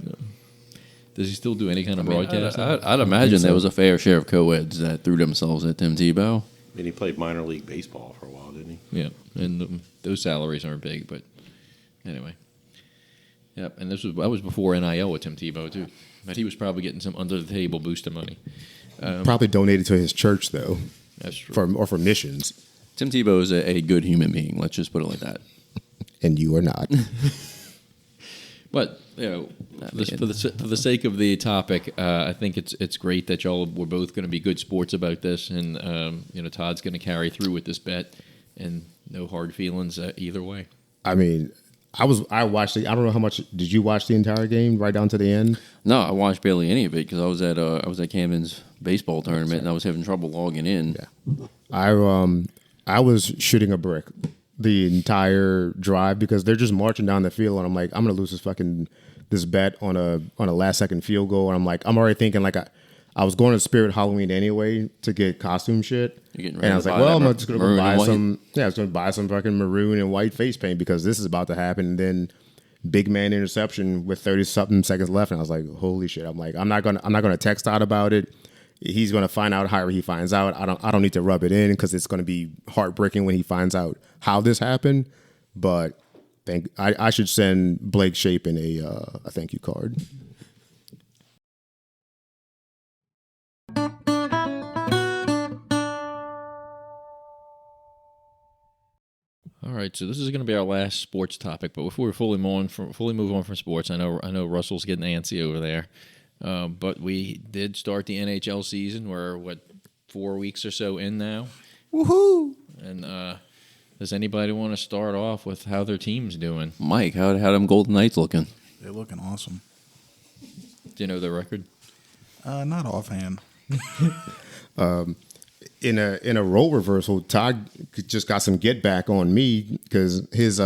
Does he still do any kind of I mean, broadcast? I'd imagine there was a fair share of co-eds that threw themselves at Tim Tebow. And he played minor league baseball for a while, didn't he? Yeah, and those salaries aren't big, but anyway. Yep, and that was before NIL with Tim Tebow too. But he was probably getting some under the table booster money. Probably donated to his church though, That's true. for missions. Tim Tebow is a good human being. Let's just put it like that. And you are not. But for the sake of the topic, I think it's great that y'all were both going to be good sports about this, and Todd's going to carry through with this bet, and no hard feelings either way. I mean, I watched it. I don't know how much did you watch the entire game right down to the end? No, I watched barely any of it because I was at Camden's baseball tournament and I was having trouble logging in. Yeah, I was shooting a brick the entire drive because they're just marching down the field, and I'm like, I'm gonna lose this bet on a last second field goal, and I'm already thinking like I was going to Spirit Halloween anyway to get costume shit, and I was like, well, I'm just gonna go buy some. Yeah, I was gonna buy some fucking maroon and white face paint because this is about to happen. And then big man interception with 30-something seconds left, and I was like, holy shit! I'm like, I'm not gonna text Todd about it. He's gonna find out however he finds out. I don't need to rub it in because it's gonna be heartbreaking when he finds out how this happened. But I should send Blake Shapen a thank you card. All right, so this is going to be our last sports topic. But before we fully move on from sports, I know Russell's getting antsy over there. But we did start the NHL season. We're 4 weeks or so in now. Woohoo! And does anybody want to start off with how their team's doing? Mike, how them Golden Knights looking? They're looking awesome. Do you know their record? Not offhand. In a role reversal, Todd just got some get back on me because his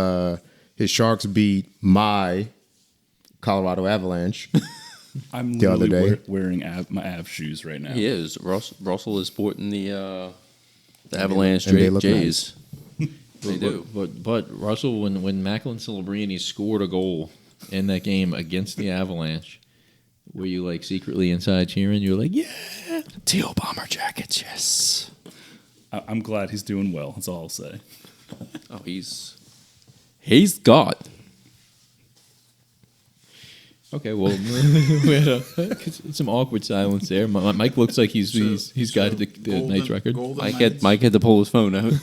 Sharks beat my Colorado Avalanche. I'm the other literally day. wearing my Av shoes right now. He is. Russell is sporting the Avalanche and they look Jays. They do. But Russell, when Macklin Celebrini scored a goal in that game against the Avalanche, were you like secretly inside cheering? You were like, yeah, Teal Bomber Jackets, yes. I'm glad he's doing well. That's all I'll say. Oh, he's got. Okay, well, we had some awkward silence there. Mike looks like he's got the Knights record. Mike had to pull his phone out.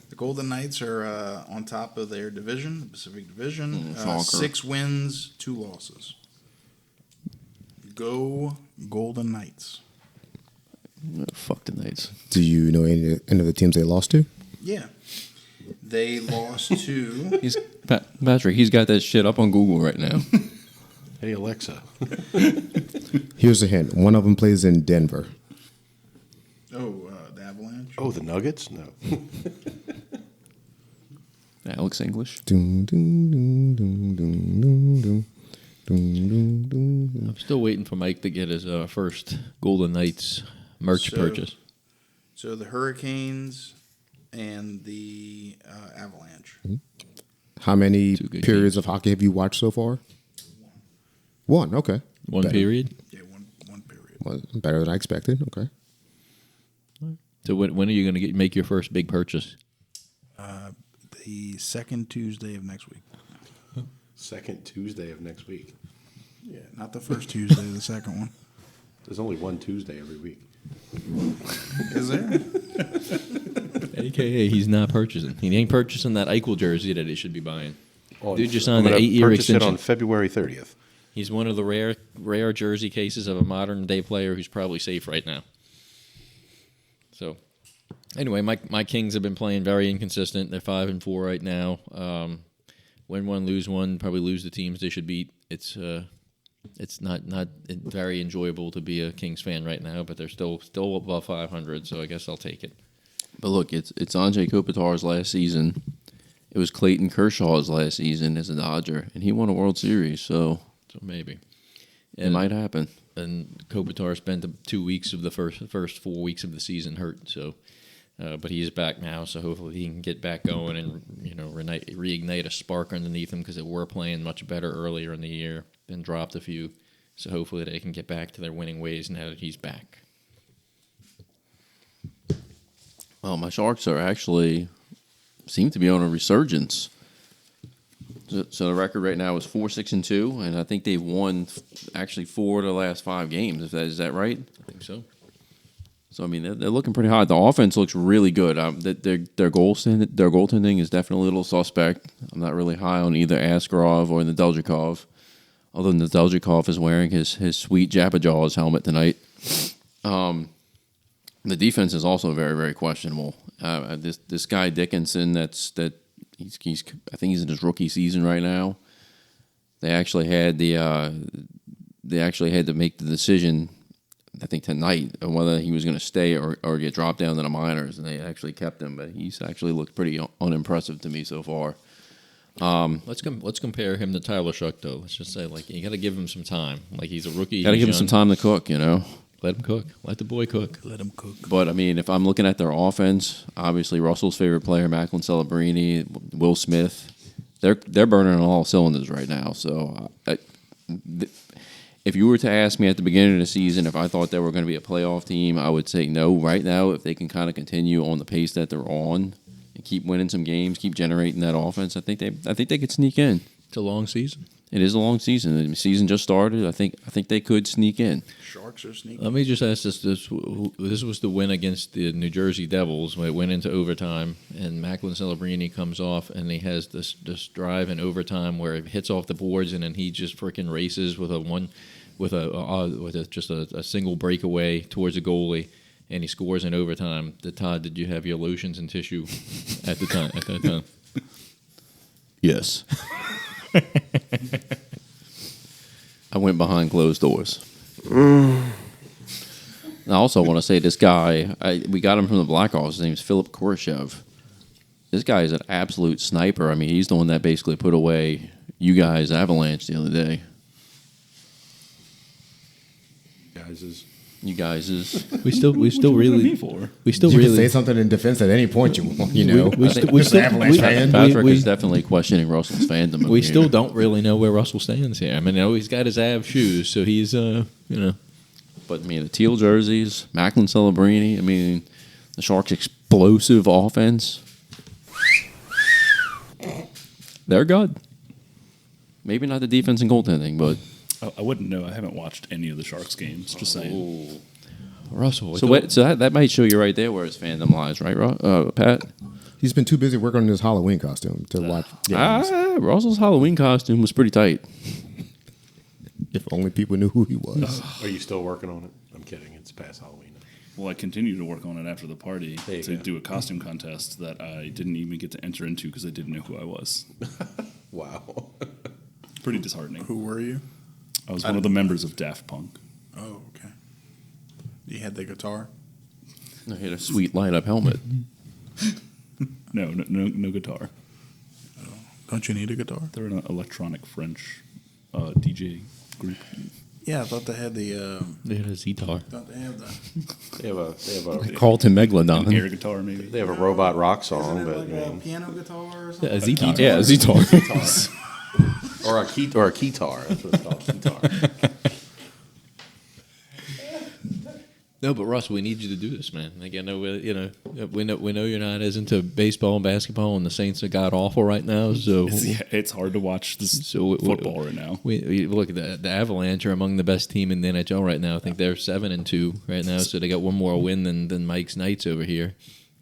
The Golden Knights are on top of their division, the Pacific Division. Shocker. 6 wins, 2 losses. Go Golden Knights. Fuck the Knights. Do you know any of the teams they lost to? Yeah. They lost to... Patrick, he's got that shit up on Google right now. Hey, Alexa. Here's a hint. One of them plays in Denver. the Avalanche. Oh, the Nuggets? No. Alex English. Dun, dun, dun, dun, dun, dun, dun. Dun, dun, dun, dun. I'm still waiting for Mike to get his first Golden Knights merch purchase. So the Hurricanes and the Avalanche. How many Two good periods teams. of hockey have you watched so far? One. Okay. One Better. period. Yeah, one period. Well, better than I expected. Okay. So when are you going to make your first big purchase? The second Tuesday of next week. Second Tuesday of next week. Yeah, not the first Tuesday, the second one. There's only one Tuesday every week. Is there? AKA, he's not purchasing. He ain't purchasing that Eichel jersey that he should be buying. Dude just I'm signed an gonna 8-year purchase extension. it on February 30th. He's one of the rare jersey cases of a modern day player who's probably safe right now. So, anyway, my Kings have been playing very inconsistent. They're 5-4 right now. Win one, lose one. Probably lose the teams they should beat. It's not very enjoyable to be a Kings fan right now, but they're still above 500. So I guess I'll take it. But look, it's Anze Kopitar's last season. It was Clayton Kershaw's last season as a Dodger, and he won a World Series, so Maybe it might happen. And Kopitar spent the 2 weeks of the first 4 weeks of the season hurt. So, but he is back now. So hopefully he can get back going and reignite a spark underneath him because they were playing much better earlier in the year, then dropped a few. So hopefully they can get back to their winning ways now that he's back. Well, my Sharks are actually seem to be on a resurgence. So the record right now is 4-6-2, and I think they've won actually 4 of the last 5 games. Is that right? I think so. So I mean, they're looking pretty hot. The offense looks really good. Their goaltending is definitely a little suspect. I'm not really high on either Askarov or Nedeljkov, although Nedeljkov is wearing his sweet Jabba Jaws helmet tonight. The defense is also very, very questionable. This guy Dickinson, he's I think he's in his rookie season right now. They actually had to make the decision, I think tonight, on whether he was going to stay or get dropped down to the minors, and they actually kept him. But he's actually looked pretty unimpressive to me so far. Let's compare him to Tyler Shough, though. Let's just say, like, you got to give him some time. Like, he's a rookie. Got to give him some time to cook, you know. Let him cook. Let the boy cook. Let him cook. But I mean, if I'm looking at their offense, obviously Russell's favorite player, Macklin Celebrini, Will Smith, they're burning on all cylinders right now. So, if you were to ask me at the beginning of the season if I thought they were going to be a playoff team, I would say no. Right now, if they can kind of continue on the pace that they're on and keep winning some games, keep generating that offense, I think they could sneak in. It's a long season. It is a long season. The season just started. I think they could sneak in. Sharks are sneaking. Let me just ask this: this was the win against the New Jersey Devils when it went into overtime, and Macklin Celebrini comes off, and he has this drive in overtime where it hits off the boards, and then he just freaking races with just a single breakaway towards the goalie, and he scores in overtime. Todd, did you have your lotions and tissue at that time? Yes. I went behind closed doors. I also want to say this guy, we got him from the Blackhawks. His name is Philip Koroshev. This guy is an absolute sniper. I mean, he's the one that basically put away you guys' Avalanche the other day. You guys is. We still What really me for? we still You can say really something in defense at any point you want. You know, we still Avalanche fan. Patrick we- is definitely questioning Russell's fandom. we over still here. don't really know where Russell stands here. I mean, I know he's got his Av shoes, so he's But I mean, the teal jerseys, Macklin Celebrini. I mean, the Sharks' explosive offense. They're good. Maybe not the defense and goaltending, but I wouldn't know. I haven't watched any of the Sharks games. Just saying. Russell. so that might show you right there where his fandom lies, right, Pat? He's been too busy working on his Halloween costume to watch games. Russell's Halloween costume was pretty tight. If only people knew who he was. Are you still working on it? I'm kidding. It's past Halloween. Well, I continued to work on it after the party There you to go. do a costume contest that I didn't even get to enter into because I didn't know who I was. Wow. Pretty disheartening. Who were you? I was one of the members of Daft Punk. Oh, okay. You had the guitar? I had a sweet light-up helmet. No guitar. Don't you need a guitar? They're an electronic French DJ group. Yeah, I thought they had the. They had a Zetar. Thought they had the. They have a Carlton An Megalodon. air guitar, maybe. they have a robot rock song, but like I a mean, piano guitar or something? A Zetar. Yeah, Zetor. or a keytar. That's what it's called, keytar. No, but Russ, we need you to do this, man. Like, I know, we know you're not as into baseball and basketball, and the Saints are god awful right now. So, It's hard to watch this So football right now. we look at the Avalanche are among the best team in the NHL right now. I think they're 7-2 right now, so they got one more win than Mike's Knights over here.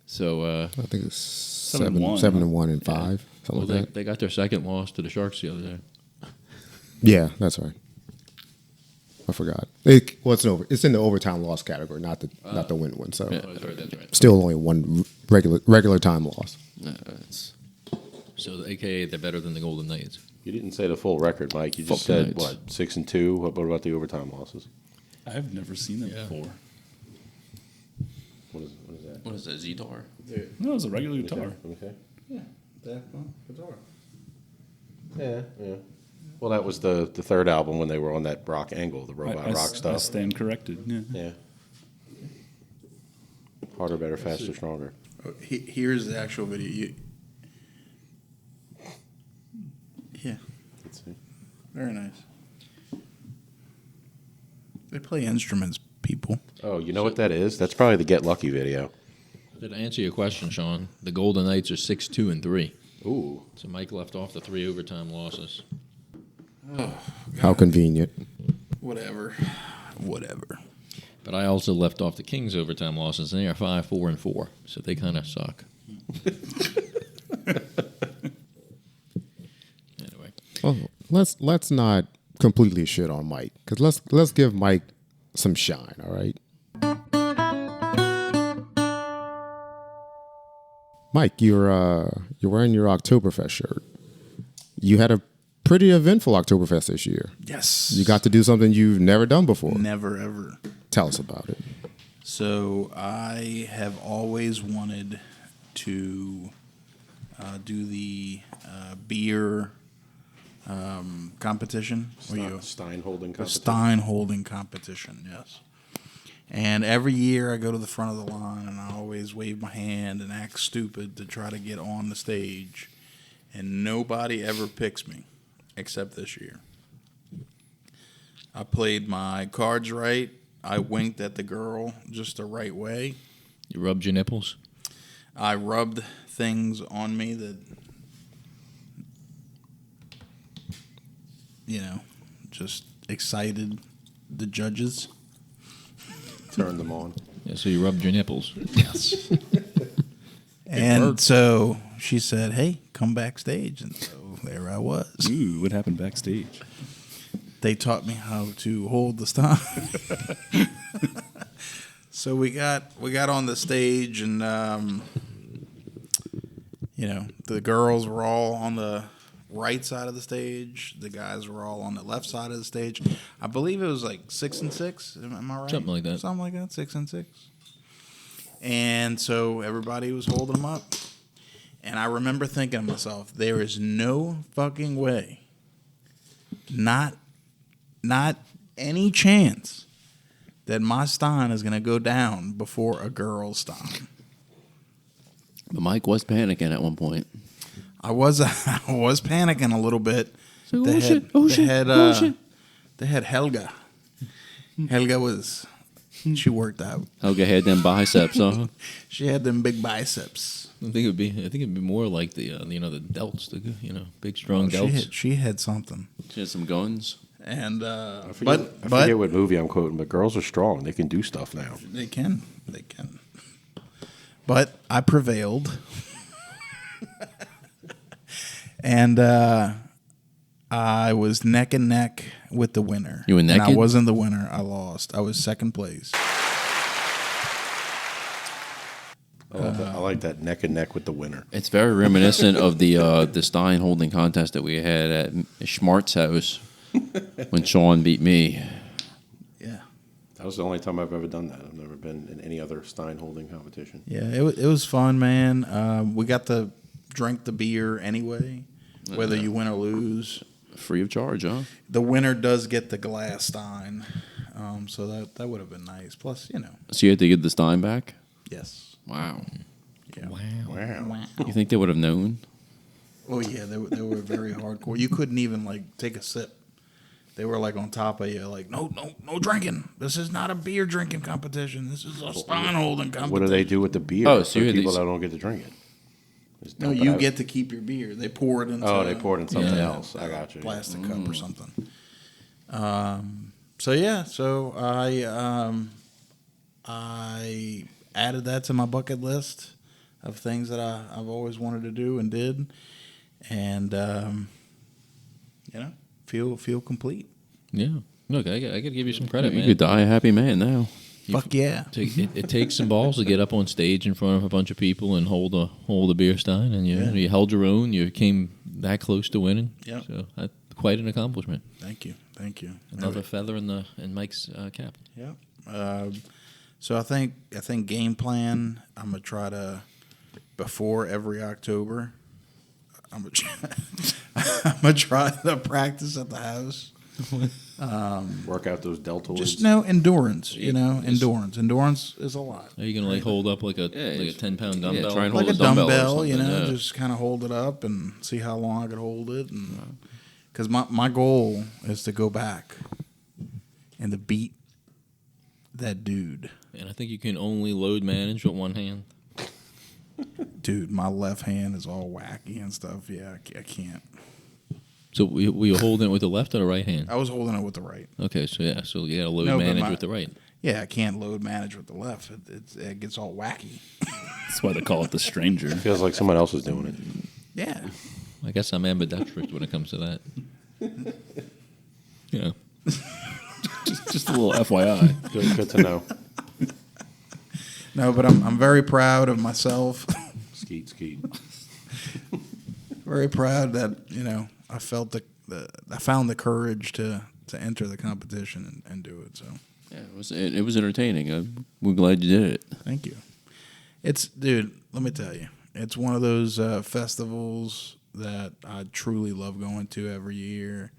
So, I think it's 7-1, 7-1 and 5, something like that. they got their second loss to the Sharks the other day. Yeah, that's right. I forgot. It's in the overtime loss category, not the win one. So That's right. still only one regular time loss. So, AKA, they're better than the Golden Knights. You didn't say the full record, Mike. You just Full said, nights. 6-2? What about the overtime losses? I've never seen it before. What is that? What is that, Zetor? No, it was a regular guitar. Okay. Yeah, Daft Punk guitar. Yeah. Well, that was the third album when they were on that rock angle, the robot rock I stuff. stand corrected. Yeah. Yeah. Harder, better, faster, stronger. Oh, here's the actual video. Yeah, Let's see. very nice. They play instruments, people. Oh, you know what that is? That's probably the Get Lucky video. To answer your question, Sean, the Golden Knights are 6-2-3. Ooh. So Mike left off the 3 overtime losses. How convenient. Whatever. But I also left off the Kings overtime losses, and they are 5-4-4, so they kind of suck. Anyway, Well, let's not completely shit on Mike, because let's give Mike some shine. All right, Mike, you're wearing your Oktoberfest shirt. You had a pretty eventful Oktoberfest this year. Yes. You got to do something you've never done before. Never, ever. Tell us about it. So I have always wanted to do the beer competition. Stein holding The competition. Stein holding competition, yes. And every year I go to the front of the line and I always wave my hand and act stupid to try to get on the stage. And nobody ever picks me except this year. I played my cards right. I winked at the girl just the right way. you rubbed your nipples. I rubbed things on me that, just excited the judges. Turn them on. Yeah, so you rubbed your nipples. Yes. And so she said, "Hey, come backstage." And so there I was. Ooh, what happened backstage? They taught me how to hold the stein. So we got on the stage, and the girls were all on the right side of the stage. The guys were all on the left side of the stage. I believe it was like 6 and 6. Am I right? Something like that. Something like that. 6 and 6. And so everybody was holding them up. And I remember thinking to myself, there is no fucking way, not any chance that my stein is going to go down before a girl's stein. But Mike was panicking at one point. I was panicking a little bit. So, They had Helga. Helga she worked out. Helga had them biceps, huh? She had them big biceps. I think it'd be more like the the delts, the big strong delts. She had something. She had some guns. And I forget what movie I'm quoting, but girls are strong. They can do stuff now. They can. But I prevailed. And I was neck and neck with the winner. You were And I naked? wasn't the winner. I lost. I was second place. I like that neck and neck with the winner. It's very reminiscent of the Stein holding contest that we had at Schmart's house when Sean beat me. Yeah. That was the only time I've ever done that. I've never been in any other Stein holding competition. Yeah, it was fun, man. We got to drink the beer anyway, whether you win or lose. Free of charge, huh? The winner does get the glass stein, so that would have been nice. Plus, So you had to get the Stein back? yes. Wow. Yeah. Wow. You think they would have known? Oh yeah, they were very hardcore. You couldn't even take a sip. They were on top of you, no drinking. This is not a beer drinking competition. This is a stein holding competition. What do they do with the beer Oh, for so you had people these- that don't get to drink it? Just No, dump it you out? get to keep your beer. They pour it into. they pour it in something else. I got you. Plastic cup or something. So I added that to my bucket list of things that I've always wanted to do and did, and feel complete. Yeah. Look, I got to give you some credit, You man. could die a happy man now. Fuck yeah. It takes some balls to get up on stage in front of a bunch of people and hold a beer stein, and you held your own. You came that close to winning. Yeah. So quite an accomplishment. Thank you. Another feather in Mike's cap. Yeah. So I think game plan. I'm gonna try to before every October. I'm gonna try to practice at the house. Work out those deltoids. Just endurance. Endurance. Endurance is a lot. Are you gonna hold up like a 10-pound dumbbell? try and Like hold a dumbbell or dumbbell, something, yeah. just kind of hold it up and see how long I could hold it, and because my goal is to go back and to beat that dude. And I think you can only load manage with one hand. Dude, my left hand is all wacky and stuff. Yeah, I can't. So were you holding it with the left or the right hand? I was holding it with the right. Okay, so yeah, so you got to load No, but manage my- with the right. Yeah, I can't load manage with the left. It gets all wacky. That's why they call it the stranger. Feels like someone else is doing it. Yeah. I guess I'm ambidextrous when it comes to that. You know, Just a little FYI. Good to know. No, but I'm very proud of myself. Skeet. Very proud that I felt I found the courage to enter the competition and do it. So Yeah, it was entertaining. We're glad you did it. thank you. Dude, let me tell you, it's one of those festivals that I truly love going to every year.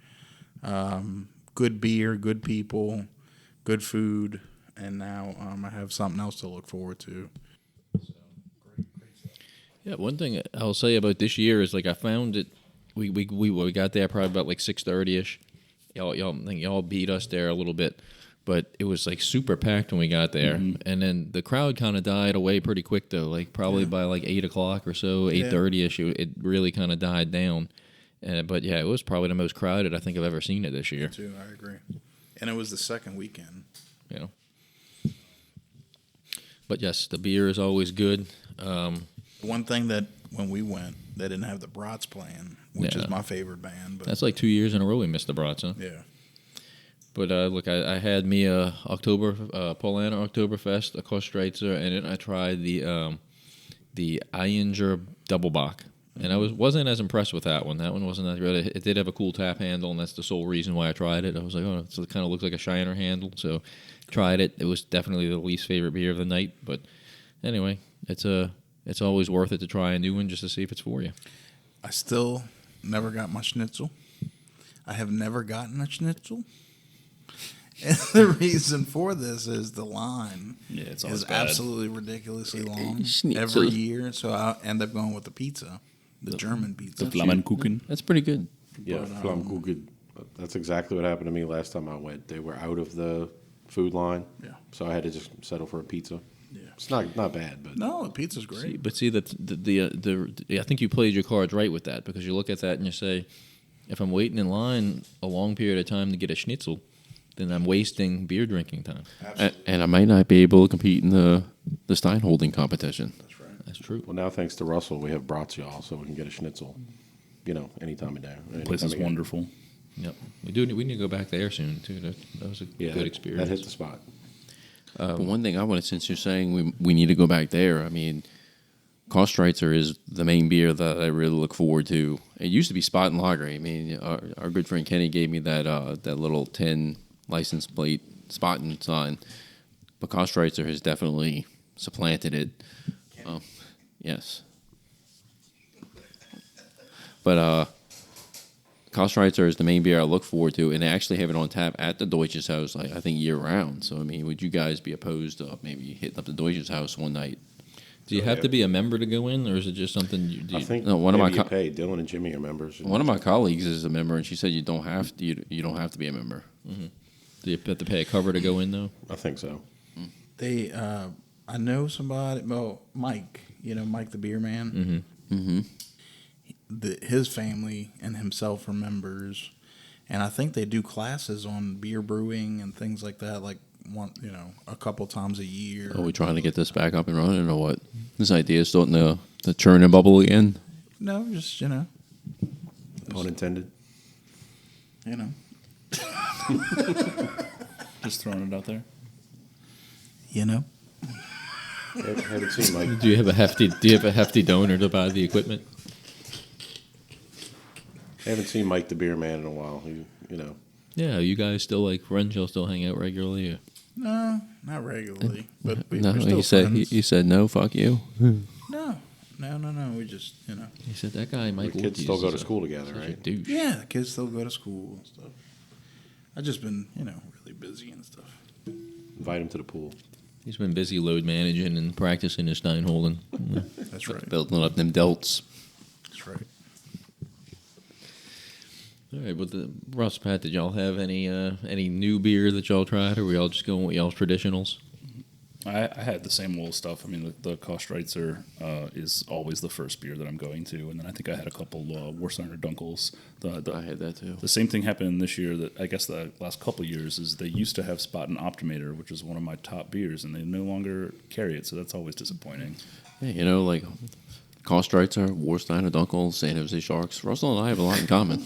Good beer, good people, good food, and now I have something else to look forward to. yeah. One thing I'll say about this year is like I found it. We got there probably about like 6:30ish. Y'all beat us there a little bit, but it was like super packed when we got there, and then the crowd kind of died away pretty quick though. Like probably by like 8 o'clock or so, 8:30ish, it really kind of died down. But yeah, it was probably the most crowded I think I've ever seen it this year. Too, I agree. And it was the second weekend. You know. But yes, the beer is always good. One thing that when we went, they didn't have the Brats playing, which Yeah. is my favorite band. But That's like 2 years in a row we missed the Brats, huh? yeah, But look, I had me a Paulaner Oktoberfest, a Kostreitzer, and then I tried the Eyinger Doppelbock. And I wasn't as impressed with that one. That one wasn't that good. It did have a cool tap handle, and that's the sole reason why I tried it. I was like, oh, it kind of looks like a Shiner handle, so tried it. It was definitely the least favorite beer of the night, but anyway, it's always worth it to try a new one just to see if it's for you. I still never got my schnitzel. I have never gotten a schnitzel. And the reason for this is the line Yeah, it's always is bad. absolutely ridiculously long Schnitzel. every year. So I end up going with the pizza, the German pizza. The Flammkuchen. That's pretty good. Yeah, Flammkuchen. That's exactly what happened to me last time I went. They were out of the food line, Yeah. so I had to just settle for a pizza. Yeah. It's not bad, but No, the pizza's great. But see that I think you played your cards right with that because you look at that and you say, if I'm waiting in line a long period of time to get a schnitzel, then I'm wasting beer drinking time. And I might not be able to compete in the Stein holding competition. That's right. That's true. well, now thanks to Russell, we have brats y'all, so we can get a schnitzel. Any time of day. The place is wonderful. Yep. We need to go back there soon too. That was a good experience. That hit the spot. But one thing I wanted, since you're saying we need to go back there, I mean, Kostreitzer is the main beer that I really look forward to. It used to be Spot and Lager. I mean, our good friend Kenny gave me that little tin license plate Spaten sign, but Kostreitzer has definitely supplanted it. Yes. But Kostreitzer is the main beer I look forward to, and they actually have it on tap at the Deutsches House, I think, year-round. So, I mean, would you guys be opposed to maybe hitting up the Deutsches House one night? Do you have to be a member to go in, or is it just something I think No, one of maybe my you pay. Dylan and Jimmy are members. One of my colleagues is a member, and she said you don't have to be a member. do you have to pay a cover to go in though? I think so. They, I know somebody. Well, Mike. Mike the beer man. His family and himself are members, and I think they do classes on beer brewing and things like that. Like a couple times a year. Are we trying to get this back up and running, or what? This idea is starting to churn and bubble again. No, just Pun intended. Just throwing it out there. Haven't seen Mike. Do you have a hefty donor to buy the equipment? Haven't seen Mike the beer man in a while. Yeah, you guys still like friends? You'll still hang out regularly? Or? No, not regularly, but No, we're still he said friends. he said no. Fuck you. No. We just He said that guy Mike. The kids still go to school together, such a right? douche. Yeah, the kids still go to school and stuff. I've just been really busy and stuff. Invite him to the pool. He's been busy load managing and practicing his Stein holding. That's right. Building up them delts. That's right. All right, but Russ, Pat, did y'all have any new beer that y'all tried, or were y'all just going with y'all's traditionals? I had the same old stuff. I mean, the Kostreitzer is always the first beer that I'm going to, and then I think I had a couple Warsteiner Dunkels. I had that too. The same thing happened this year. That I guess the last couple of years is they used to have Spaten Optimator, which is one of my top beers, and they no longer carry it. So that's always disappointing. Yeah, like Kostreitzer, Warsteiner Dunkel, San Jose Sharks. Russell and I have a lot in common.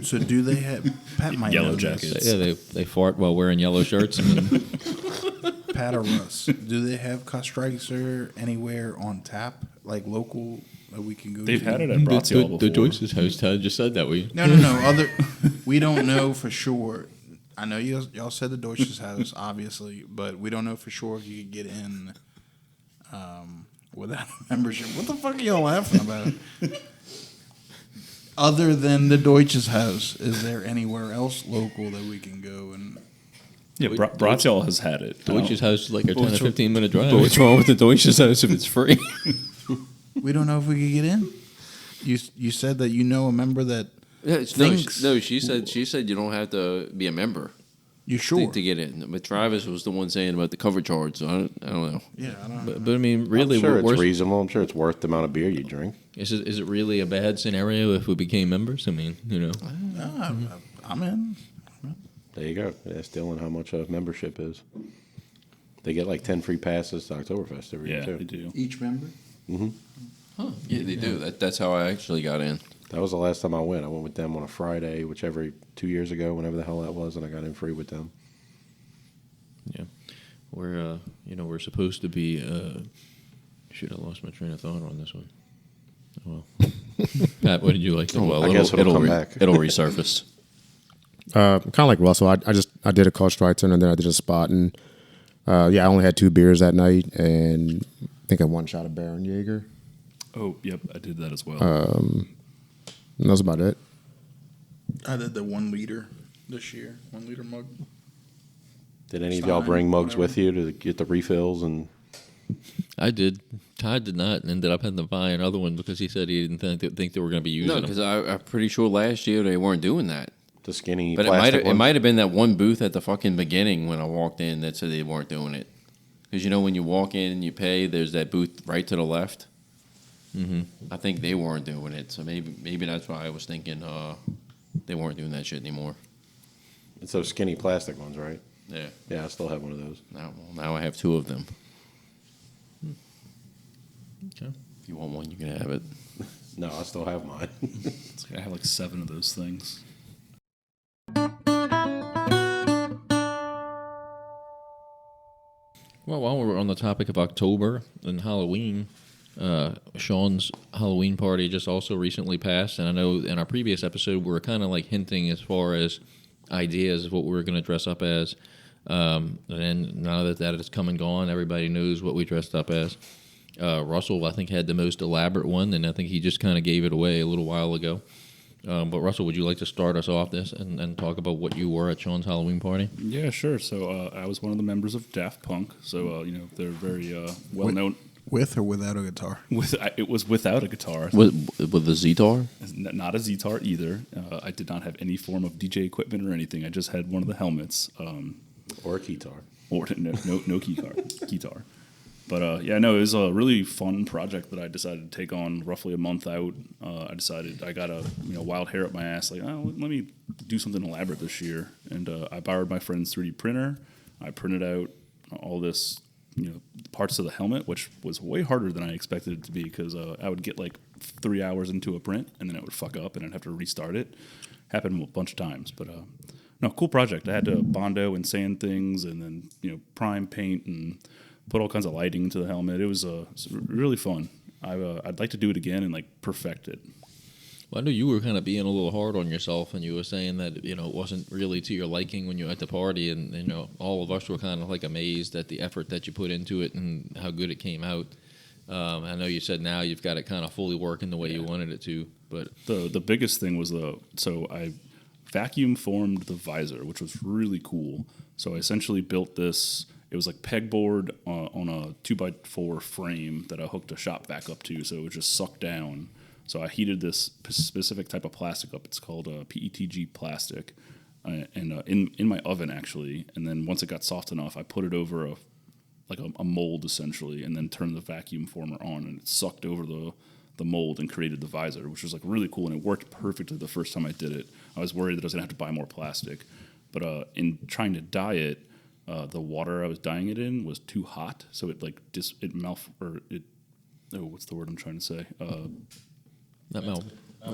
So do they have Pat might Yellow know this. Jackets. Yeah, they fart while wearing yellow shirts. I mean, Pat or Russ, do they have Kostreitzer anywhere on tap, like local that we can go They've to? had it at Brazil before. the Joyce's host Todd just said that we. No. We don't know for sure. I know y'all said the Deutsches house, obviously, but we don't know for sure if you could get in without a membership. What the fuck are y'all laughing about? Other than the Deutsches house, is there anywhere else local that we can go and? Yeah, Brazil has had it. Deutsches house is like a 10 or 15 minute drive. But what's wrong with the Deutsches house if it's free? We don't know if we could get in. You said that you know a member that thinks. She said you don't have to be a member You sure? to get in. But Travis was the one saying about the cover charge, so I don't know. Yeah, I don't know. But I mean, really, I'm sure worse, it's reasonable. I'm sure it's worth the amount of beer you drink. is it really a bad scenario if we became members? I mean, I'm in. There you go. That's Dylan how much a membership is. They get like 10 free passes to Oktoberfest every year, Yeah, too. they do. Each member? Yeah, they do. That's how I actually got in. That was the last time I went. I went with them on a Friday, whichever 2 years ago, whenever the hell that was, and I got in free with them. yeah, we're supposed to be. Shoot, I lost my train of thought on this one. Oh, well. Pat, what did you like? I guess it'll come back. It'll resurface. Kind of like Russell. I did a Kostreitzer and then I did a Spaten. I only had 2 beers that night and I think I one shot of Baron Jaeger. Oh, yep, I did that as well. And that was about it. I did the 1 liter this year. 1 liter mug. Did any of y'all bring mugs with you to get the refills? And I did. Todd did not, and ended up having to buy another one because he said he didn't think they were going to be using No, them. because I'm pretty sure last year they weren't doing that. the skinny But plastic it ones? might have been that one booth at the fucking beginning when I walked in that said they weren't doing it. Because when you walk in and you pay, there's that booth right to the left. Mm-hmm. I think they weren't doing it, so maybe that's why I was thinking they weren't doing that shit anymore. It's those skinny plastic ones, right? Yeah. Yeah, I still have one of those. Now I have 2 of them. Okay. If you want one, you can have it. No, I still have mine. It's like I have like 7 of those things. Well, while we're on the topic of October and Halloween, Sean's Halloween party just also recently passed, and I know in our previous episode we were kind of like hinting as far as ideas of what we were going to dress up as. And then now that has come and gone, everybody knows what we dressed up as. Russell, I think, had the most elaborate one, and I think he just kind of gave it away a little while ago. But Russell, would you like to start us off this and talk about what you were at Sean's Halloween party? Yeah, sure. So I was one of the members of Daft Punk. So they're very well known. With or without a guitar? It was without a guitar. With the Zetar? Not a Zetar either. I did not have any form of DJ equipment or anything. I just had one of the helmets. Or a keytar. Or no keytar. But it was a really fun project that I decided to take on roughly a month out. I got a wild hair up my ass, like, oh, let me do something elaborate this year. And I borrowed my friend's 3D printer. I printed out all this, parts of the helmet, which was way harder than I expected it to be because I would get like 3 hours into a print and then it would fuck up and I'd have to restart it. Happened a bunch of times, but cool project. I had to Bondo and sand things and then prime paint and put all kinds of lighting into the helmet. It was really fun. I'd like to do it again and like perfect it. Well, I know you were kind of being a little hard on yourself, and you were saying that it wasn't really to your liking when you were at the party, and all of us were kind of like amazed at the effort that you put into it and how good it came out. I know you said now you've got it kind of fully working the way you wanted it to, but the biggest thing was I vacuum formed the visor, which was really cool. So I essentially built this. It was like pegboard on a 2x4 frame that I hooked a shop vac up to, so it would just suck down. So I heated this specific type of plastic up. It's called PETG plastic, and in my oven actually. And then once it got soft enough, I put it over like a mold essentially, and then turned the vacuum former on, and it sucked over the mold and created the visor, which was like really cool, and it worked perfectly the first time I did it. I was worried that I was gonna have to buy more plastic, but in trying to dye it, the water I was dyeing it in was too hot, so it like what's the word I'm trying to say? Not melt.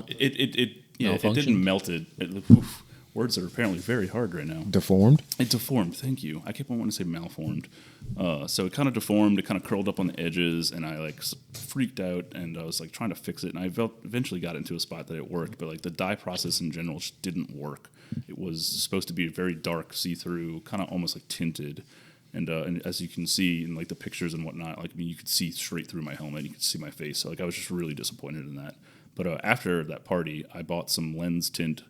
It Malfunctioned? didn't melt it. Oof, words are apparently very hard right now. Deformed? It deformed. Thank you. I kept on wanting to say malformed. So it kind of deformed. It kind of curled up on the edges, and I like freaked out. And I was like trying to fix it, and I eventually got into a spot that it worked. But like the dye process in general just didn't work. It was supposed to be very dark, see-through, kind of almost like tinted. And as you can see in like the pictures and whatnot, like I mean, you could see straight through my helmet. You could see my face. So like I was just really disappointed in that. But after that party, I bought some lens tint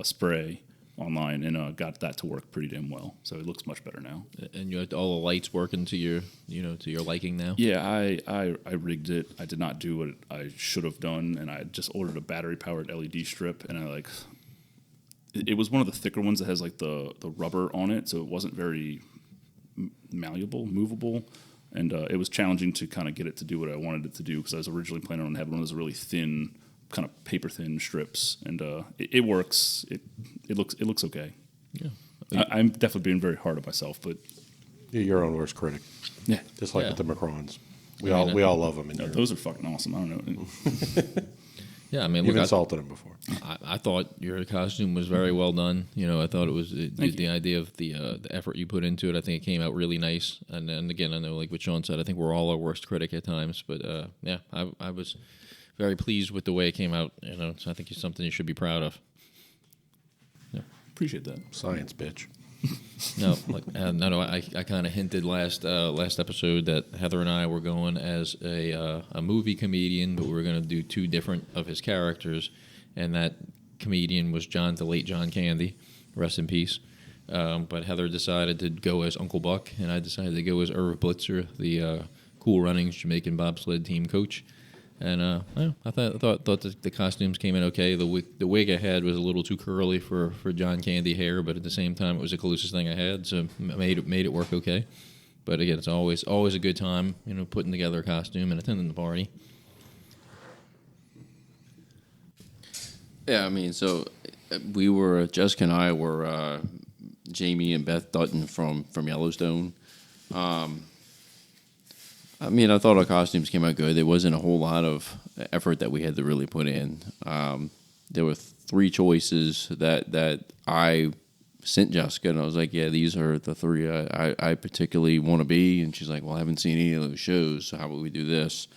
spray online and got that to work pretty damn well. So it looks much better now. And you had all the lights working to your liking now. Yeah, I rigged it. I did not do what I should have done, and I just ordered a battery-powered LED strip, and it was one of the thicker ones that has like the rubber on it, so it wasn't very malleable, movable. And it was challenging to kind of get it to do what I wanted it to do because I was originally planning on having one of those really thin, kind of paper thin strips. And it works. It looks okay. Yeah. I'm definitely being very hard on myself, but You're your own worst critic. yeah, Just like Yeah. with the Macrons. We all love them. And those are fucking awesome. I don't know. Yeah, I mean, you've look, insulted them before. I thought your costume was very well done. I thought it was the idea of the effort you put into it. I think it came out really nice. And then again, I know like what Sean said, I think we're all our worst critic at times. But yeah, I was very pleased with the way it came out. So I think it's something you should be proud of. Appreciate that. Science, bitch. No, I kind of hinted last episode that Heather and I were going as a movie comedian, but we were going to do two different of his characters, and that comedian was the late John Candy, rest in peace. But Heather decided to go as Uncle Buck, and I decided to go as Irv Blitzer, the Cool Runnings Jamaican bobsled team coach. And I thought the costumes came in okay. The wig I had was a little too curly for John Candy hair, but at the same time, it was the closest thing I had, so made it work okay. But again, it's always a good time, putting together a costume and attending the party. Yeah, I mean, so Jessica and I were Jamie and Beth Dutton from Yellowstone. I mean, I thought our costumes came out good. There wasn't a whole lot of effort that we had to really put in. There were three choices that I sent Jessica, and I was like, yeah, these are the three I particularly want to be. And she's like, well, I haven't seen any of those shows, so how about we do this?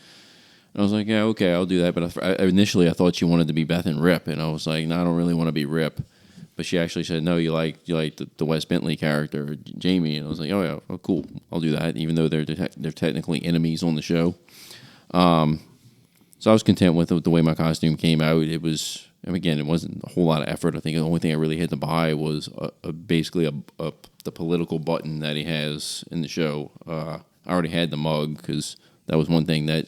And I was like, yeah, okay, I'll do that. But initially, I thought she wanted to be Beth and Rip, and I was like, no, I don't really want to be Rip. But she actually said, no, you like the Wes Bentley character, Jamie. And I was like, oh, yeah, oh, cool, I'll do that, even though they're technically enemies on the show. So I was content with the way my costume came out. It was, again, it wasn't a whole lot of effort. I think the only thing I really had to buy was basically the political button that he has in the show. I already had the mug because that was one thing that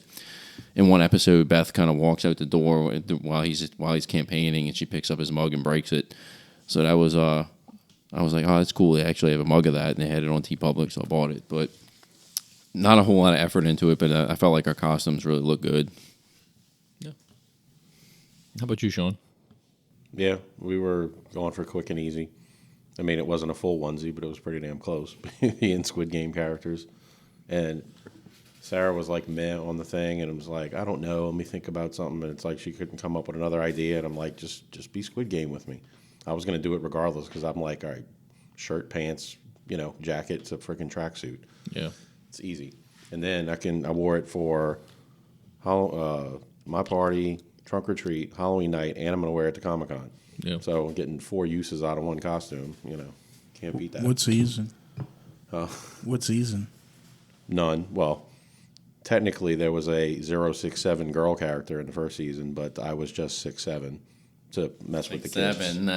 in one episode, Beth kind of walks out the door while he's campaigning, and she picks up his mug and breaks it. So that was, I was like, oh, that's cool. They actually have a mug of that, and they had it on TeePublic, so I bought it. But not a whole lot of effort into it, but I felt like our costumes really looked good. Yeah. How about you, Sean? Yeah, we were going for quick and easy. I mean, it wasn't a full onesie, but it was pretty damn close. In Squid Game characters. And Sarah was like meh on the thing, and it was like, I don't know, let me think about something. And it's like she couldn't come up with another idea, and I'm like, just be Squid Game with me. I was going to do it regardless because I'm like, all right, shirt, pants, jacket, it's a freaking tracksuit. Yeah. It's easy. And then I wore it for my party, trunk or treat, Halloween night, and I'm going to wear it to Comic-Con. Yeah. So I'm getting 4 uses out of one costume, can't beat that. What season? What season? None. Well, technically there was a 067 girl character in the first season, but I was just 6'7" to mess with the kids. 7.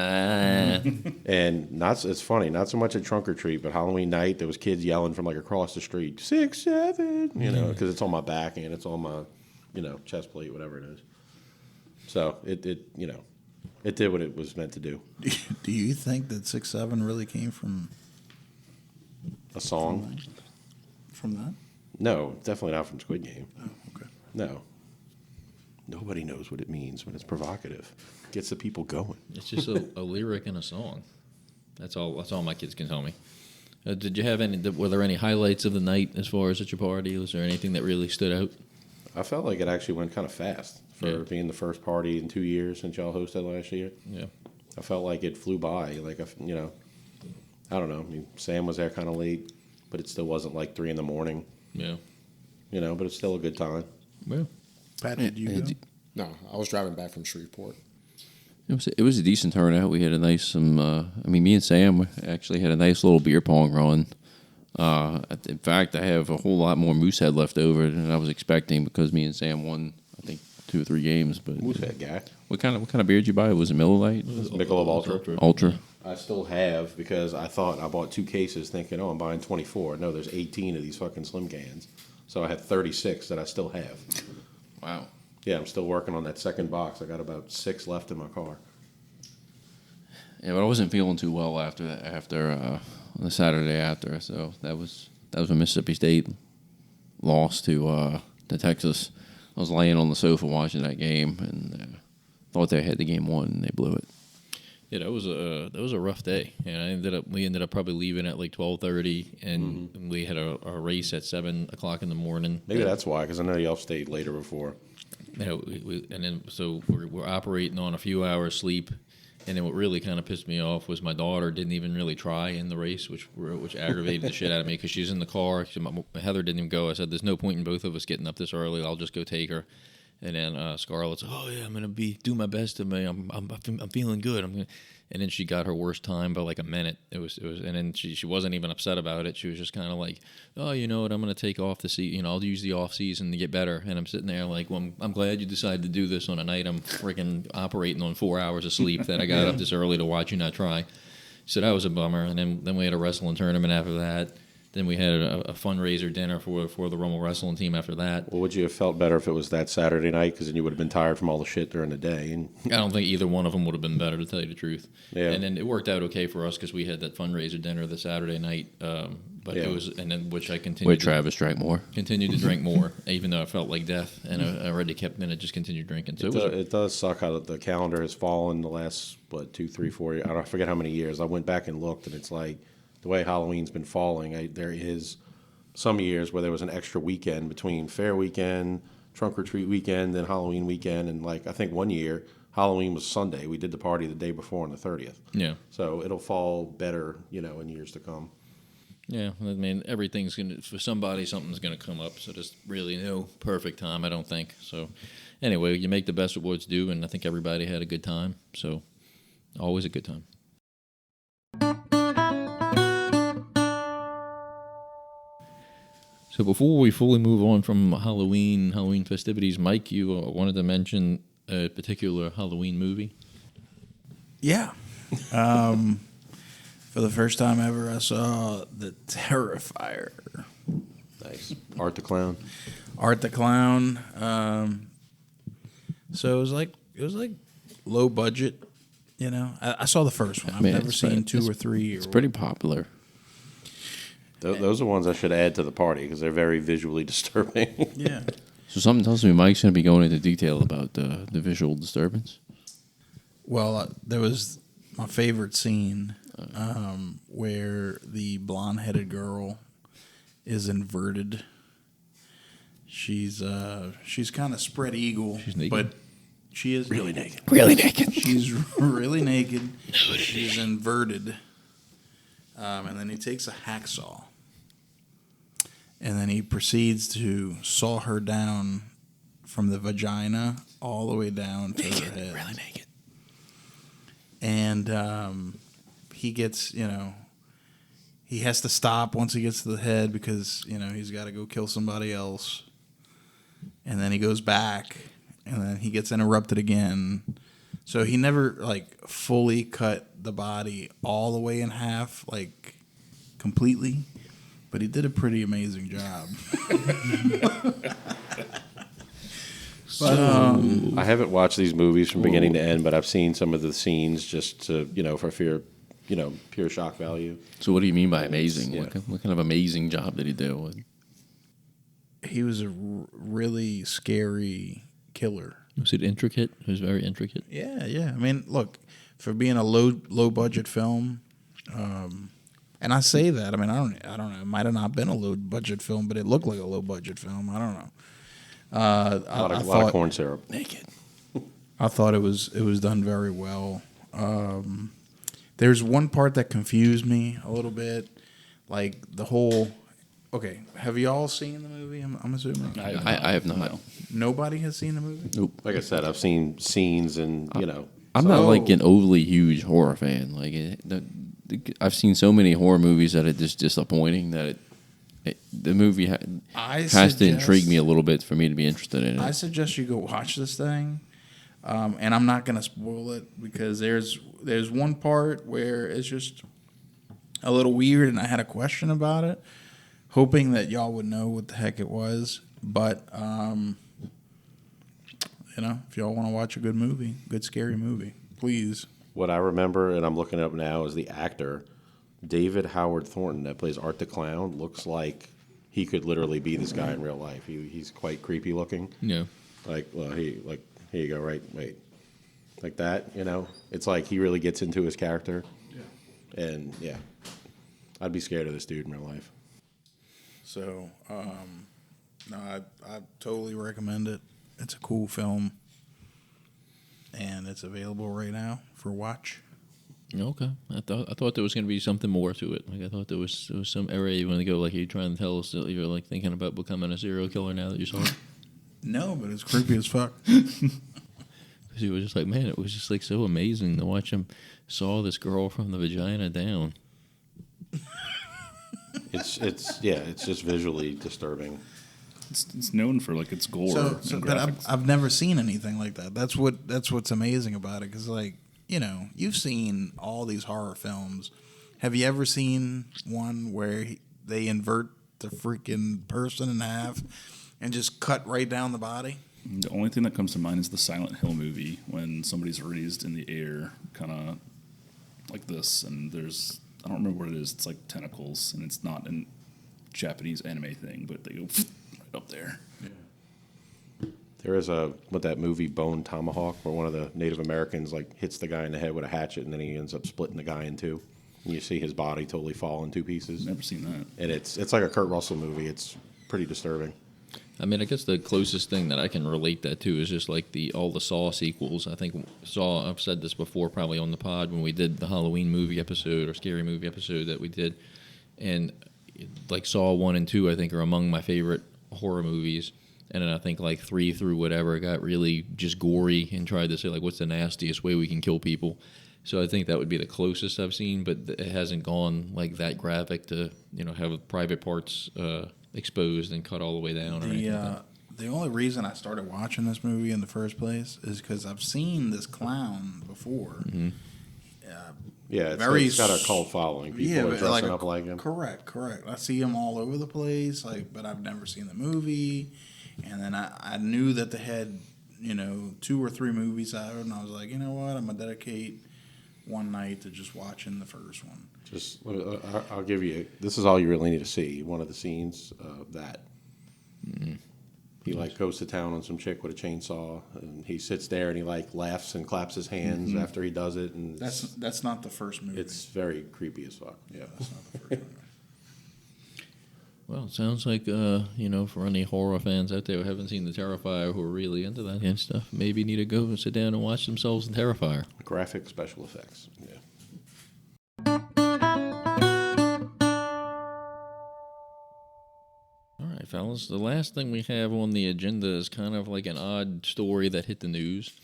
And it's funny, not so much at trunk or treat, but Halloween night there was kids yelling from like across the street, 6'7", because it's on my back and it's on my, chest plate, whatever it is. So it did what it was meant to do. Do you think that 6'7" really came from A song. from that? No, definitely not from Squid Game. Oh, okay. No. Nobody knows what it means when it's provocative. Gets the people going. It's just a lyric in a song. That's all. That's all my kids can tell me. Did you have any? Were there any highlights of the night as far as at your party? Was there anything that really stood out? I felt like it actually went kind of fast for being the first party in 2 years since y'all hosted last year. Yeah. I felt like it flew by. Like, I don't know. I mean, Sam was there kind of late, but it still wasn't like 3 a.m. Yeah. But it's still a good time. Well, Pat, did you go? No, I was driving back from Shreveport. It was a decent turnout. We had a nice me and Sam actually had a nice little beer pong run. In fact, I have a whole lot more Moosehead left over than I was expecting because me and Sam won, I think, 2 or 3 games. But Moosehead guy. what kind of beer did you buy? Was it Miller Lite? Michelob Ultra. Ultra. I still have because I thought I bought 2 cases thinking, I'm buying 24. No, there's 18 of these fucking slim cans. So I had 36 that I still have. Wow. Yeah, I'm still working on that second box. I got about 6 left in my car. Yeah, but I wasn't feeling too well after the Saturday after. So that was when Mississippi State lost to Texas. I was laying on the sofa watching that game and thought they had the game won, and they blew it. yeah, that was a rough day, and we ended up probably leaving at like 12:30, and we had a race at 7:00 in the morning. Maybe that's why, because I know y'all stayed later before. And then so we're operating on a few hours sleep, and then what really kind of pissed me off was my daughter didn't even really try in the race, which aggravated the shit out of me because she was in the car. Heather didn't even go. I said, "There's no point in both of us getting up this early. I'll just go take her." And then Scarlett's, "Oh yeah, I'm gonna do my best to me. I'm feeling good. And then she got her worst time by like a minute. It was, and then she wasn't even upset about it. She was just kind of like, "Oh, you know what? I'm gonna take off the season. I'll use the off season to get better." And I'm sitting there like, "Well, I'm glad you decided to do this on a night I'm freaking operating on 4 hours of sleep that I got up this early to watch you not try." So that was a bummer. And then we had a wrestling tournament after that. Then we had a fundraiser dinner for the Rummel wrestling team after that. Well, would you have felt better if it was that Saturday night? Because then you would have been tired from all the shit during the day. And I don't think either one of them would have been better, to tell you the truth. Yeah. And then it worked out okay for us because we had that fundraiser dinner the Saturday night. But it was, and then which I Where continued. Travis drank more. Continued to drink more, even though I felt like death, and I already kept. Then I just continued drinking. So it does suck how the calendar has fallen the last 2, 3, 4 years. I forget how many years. I went back and looked, and it's like the way Halloween's been falling. There is some years where there was an extra weekend between Fair Weekend, Trunk or Treat Weekend, and Halloween weekend. And like I think one year Halloween was Sunday. We did the party the day before on the 30th. yeah, So it'll fall better, in years to come. yeah. I mean, everything's gonna for somebody. Something's gonna come up. So there's really no perfect time, I don't think. So anyway, you make the best of what's due, and I think everybody had a good time. So always a good time. So before we fully move on from Halloween festivities, Mike, you wanted to mention a particular Halloween movie? Yeah. For the first time ever, I saw The Terrifier. Nice. Art the Clown. Art the Clown. So it was like low budget. I saw the first one. I've never seen 2 or 3. It's pretty popular. Those are ones I should add to the party because they're very visually disturbing. Yeah. So something tells me Mike's going to be going into detail about the visual disturbance. Well, there was my favorite scene where the blonde-headed girl is inverted. She's kind of spread eagle, She's naked. but she is Really naked. Really naked. She's really naked. She's inverted. And then he takes a hacksaw. And then he proceeds to saw her down from the vagina all the way down to her head. Really naked. And he gets, he has to stop once he gets to the head because, he's got to go kill somebody else. And then he goes back, and then he gets interrupted again. So he never, fully cut the body all the way in half, completely. But he did a pretty amazing job. I haven't watched these movies from beginning to end, but I've seen some of the scenes just to, for fear, pure shock value. So what do you mean by amazing? Yeah. What kind of amazing job did he do? he was a really scary killer. Was it intricate? It was very intricate. Yeah. I mean, look, for being a low budget film, and I say that. I mean, I don't know. It might have not been a low budget film, but it looked like a low budget film. I don't know. A lot of corn syrup. Naked. I thought it was done very well. There's one part that confused me a little bit, like the whole. Okay, have you all seen the movie? I'm assuming I have not. No. nobody has seen the movie. Nope. Like I said, I've seen scenes and, I'm not like an overly huge horror fan. Like I've seen so many horror movies that it's just disappointing that the movie has to intrigue me a little bit for me to be interested in it. I suggest you go watch this thing, and I'm not going to spoil it because there's one part where it's just a little weird, and I had a question about it, hoping that y'all would know what the heck it was. But if y'all want to watch a good movie, good scary movie, please. What I remember, and I'm looking it up now, is the actor, David Howard Thornton, that plays Art the Clown, looks like he could literally be this guy in real life. He's quite creepy looking. Yeah. Here you go, right? Wait. Like that, It's like he really gets into his character. Yeah. And, yeah. I'd be scared of this dude in real life. So, no, I totally recommend it. It's a cool film, and it's available right now for watch. Okay. I thought there was going to be something more to it. Like I thought there was some area you want to go. Like you're trying to tell us that you're like thinking about becoming a serial killer now that you saw it. No, but it's creepy as fuck. Because he was just like, man, it was just like so amazing to watch him saw this girl from the vagina down. It's just visually disturbing. It's known for like its gore. So and but graphics. I've never seen anything like that. That's what's amazing about it. Because you've seen all these horror films. Have you ever seen one where they invert the freaking person in half and just cut right down the body? The only thing that comes to mind is the Silent Hill movie when somebody's raised in the air, kind of like this, and there's I don't remember what it is. It's like tentacles, and it's not a Japanese anime thing, but they go right up there. Yeah. There is that movie Bone Tomahawk, where one of the Native Americans hits the guy in the head with a hatchet, and then he ends up splitting the guy in two. And you see his body totally fall in two pieces. Never seen that. And it's like a Kurt Russell movie. It's pretty disturbing. I mean, I guess the closest thing that I can relate that to is just like all the Saw sequels. I think Saw, I've said this before probably on the pod when we did the Halloween movie episode or scary movie episode that we did. And like Saw 1 and 2, I think, are among my favorite horror movies. And then I think like 3 through whatever got really just gory and tried to say like what's the nastiest way we can kill people. So I think that would be the closest I've seen, but it hasn't gone like that graphic to have private parts exposed and cut all the way down. Or anything like that. The only reason I started watching this movie in the first place is because I've seen this clown before. Mm-hmm. Yeah, it's got a cult following. People are dressing up like him. Correct. I see him all over the place, but I've never seen the movie. And then I knew that they had 2 or 3 movies out, and I was like, you know what, I'm gonna dedicate one night to just watching the first one. Just, I'll give you. This is all you really need to see. One of the scenes that he goes to town on some chick with a chainsaw, and he sits there and he laughs and claps his hands after he does it. And That's not the first movie. it's very creepy as fuck. Yeah, That's not the first movie. Well, it sounds like, for any horror fans out there who haven't seen The Terrifier who are really into that kind of stuff, maybe need to go and sit down and watch themselves in Terrifier. graphic special effects. Yeah. All right, fellas. The last thing we have on the agenda is kind of like an odd story that hit the news.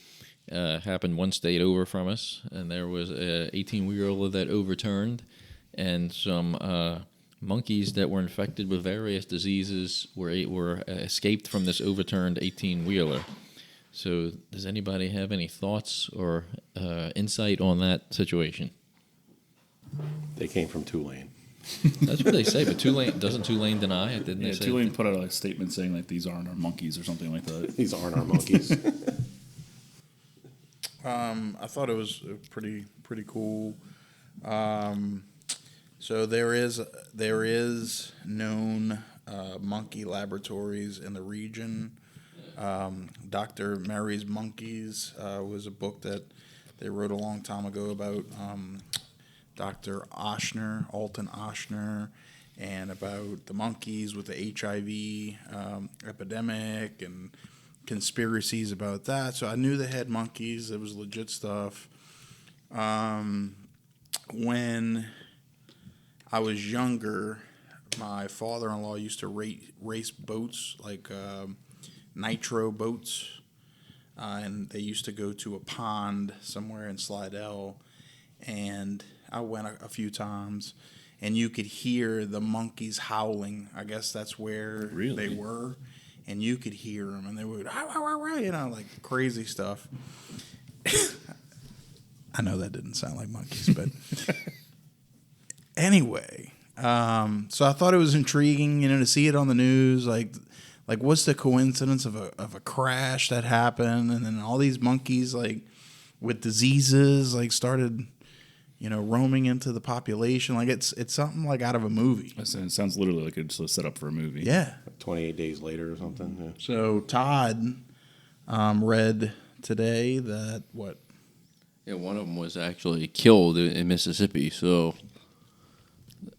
Happened one state over from us, and there was a 18-wheeler that overturned, and some monkeys that were infected with various diseases were escaped from this overturned 18-wheeler. So, does anybody have any thoughts or insight on that situation? They came from Tulane. That's what they say, but doesn't Tulane deny it? Didn't Yeah, they say? Tulane put out a statement saying like these aren't our monkeys or something like that. These aren't our monkeys. I thought it was pretty cool. So there is known monkey laboratories in the region. Dr. Mary's Monkeys was a book that they wrote a long time ago about Dr. Alton Oshner, and about the monkeys with the HIV epidemic and conspiracies about that. So I knew they had monkeys. It was legit stuff. When I was younger, my father-in-law used to race boats, like nitro boats, and they used to go to a pond somewhere in Slidell, and I went a few times, and you could hear the monkeys howling. I guess that's where they were, and you could hear them, and they would, like crazy stuff. I know that didn't sound like monkeys, but anyway, so I thought it was intriguing, to see it on the news, like what's the coincidence of a crash that happened, and then all these monkeys like with diseases like started, roaming into the population. Like it's something like out of a movie. It sounds literally like it's a setup for a movie. Yeah. 28 days later or something. Yeah. So Todd read today that what? Yeah, one of them was actually killed in Mississippi. So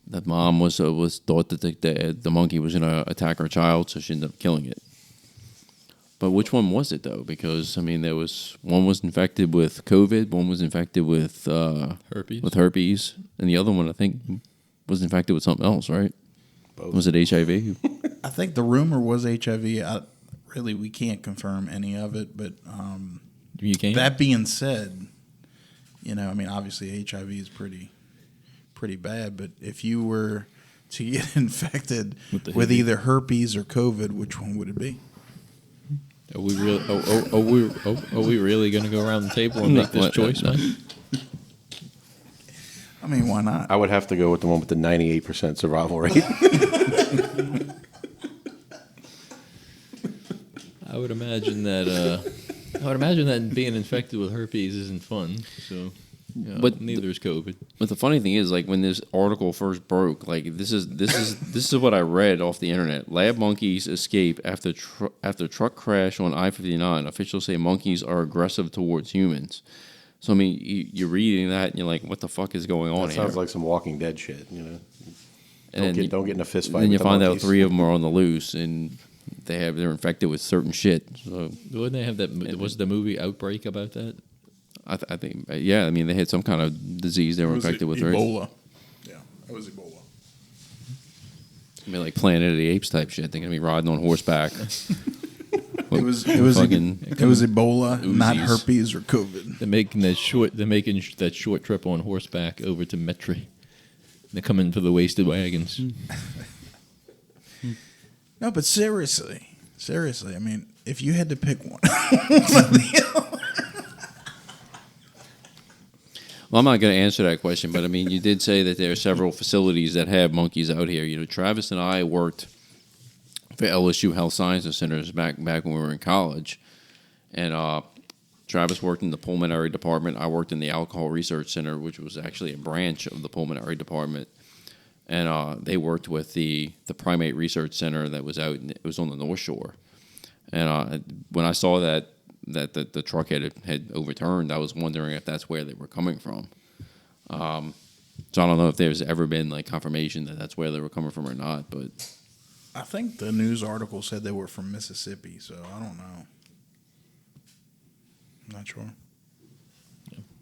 that mom was thought that the monkey was going to attack her child, so she ended up killing it. But which one was it though? Because there was one was infected with COVID, one was infected with herpes, and the other one I think was infected with something else, right? Both. Was it HIV? I think the rumor was HIV. We can't confirm any of it, but You can't. that being said, obviously HIV is pretty bad, but if you were to get infected with either herpes or COVID, which one would it be? Are we really going to go around the table and make this choice, Mike? Why not? I would have to go with the one with the 98% survival rate. I would imagine that being infected with herpes isn't fun. So, But neither is COVID. But the funny thing is, like when this article first broke, like this is what I read off the internet. Lab monkeys escape after truck crash on I-59. Officials say monkeys are aggressive towards humans. So you're reading that and you're like, what the fuck is going on That here? sounds like some Walking Dead shit. And Don't get in a fist fight. Then you with the find out monkeys. 3 of them are on the loose and they're infected with certain shit. So Wouldn't they have that? Was the movie Outbreak about that? I think, yeah. They had some kind of disease they were infected with, right? Ebola. Yeah, it was Ebola. Like Planet of the Apes type shit. They're gonna be riding on horseback. It was fucking Ebola, not Uzis. herpes or COVID. They're making that short trip on horseback over to Metri. They're coming for the wasted wagons. No, but seriously, if you had to pick one, Well, I'm not going to answer that question, but you did say that there are several facilities that have monkeys out here. Travis and I worked for LSU Health Sciences Centers back when we were in college, and Travis worked in the pulmonary department. I worked in the Alcohol Research Center, which was actually a branch of the pulmonary department, and they worked with the Primate Research Center that was out. It was on the North Shore, and when I saw that the truck had overturned, I was wondering if that's where they were coming from. So I don't know if there's ever been like confirmation that that's where they were coming from or not. But I think the news article said they were from Mississippi, so I don't know. I'm not sure.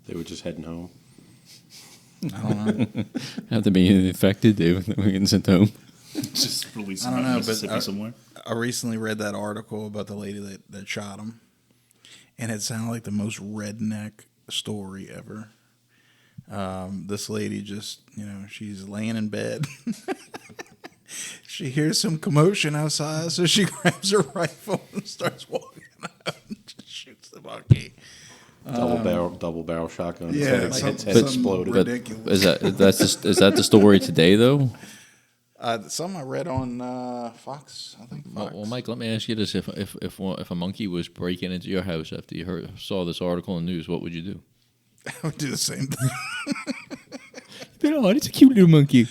They were just heading home. I don't know. have to be infected, they were getting sent home. Just release I them don't out know, in Mississippi but somewhere. I recently read that article about the lady that shot him, and it sounded like the most redneck story ever. This lady just, she's laying in bed. She hears some commotion outside, so she grabs her rifle and starts walking out and just shoots the monkey. Double barrel shotgun. Yeah, Head something exploded. But ridiculous. is that the story today though? Some I read on Fox. I think Fox. Well, Mike, let me ask you this: if a monkey was breaking into your house after you saw this article in the news, what would you do? I would do the same thing. Oh, it's a cute little monkey.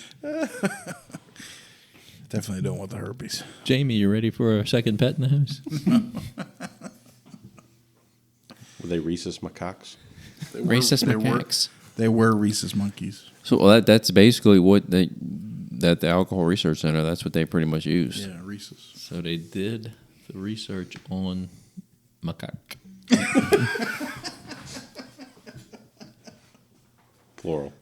Definitely don't want the herpes. Jamie, you ready for a second pet in the house? Were they rhesus macaques? Racist macaques. They were rhesus monkeys. So that's basically what the Alcohol Research Center, that's what they pretty much use. Yeah, rhesus. So they did the research on macaque. Plural.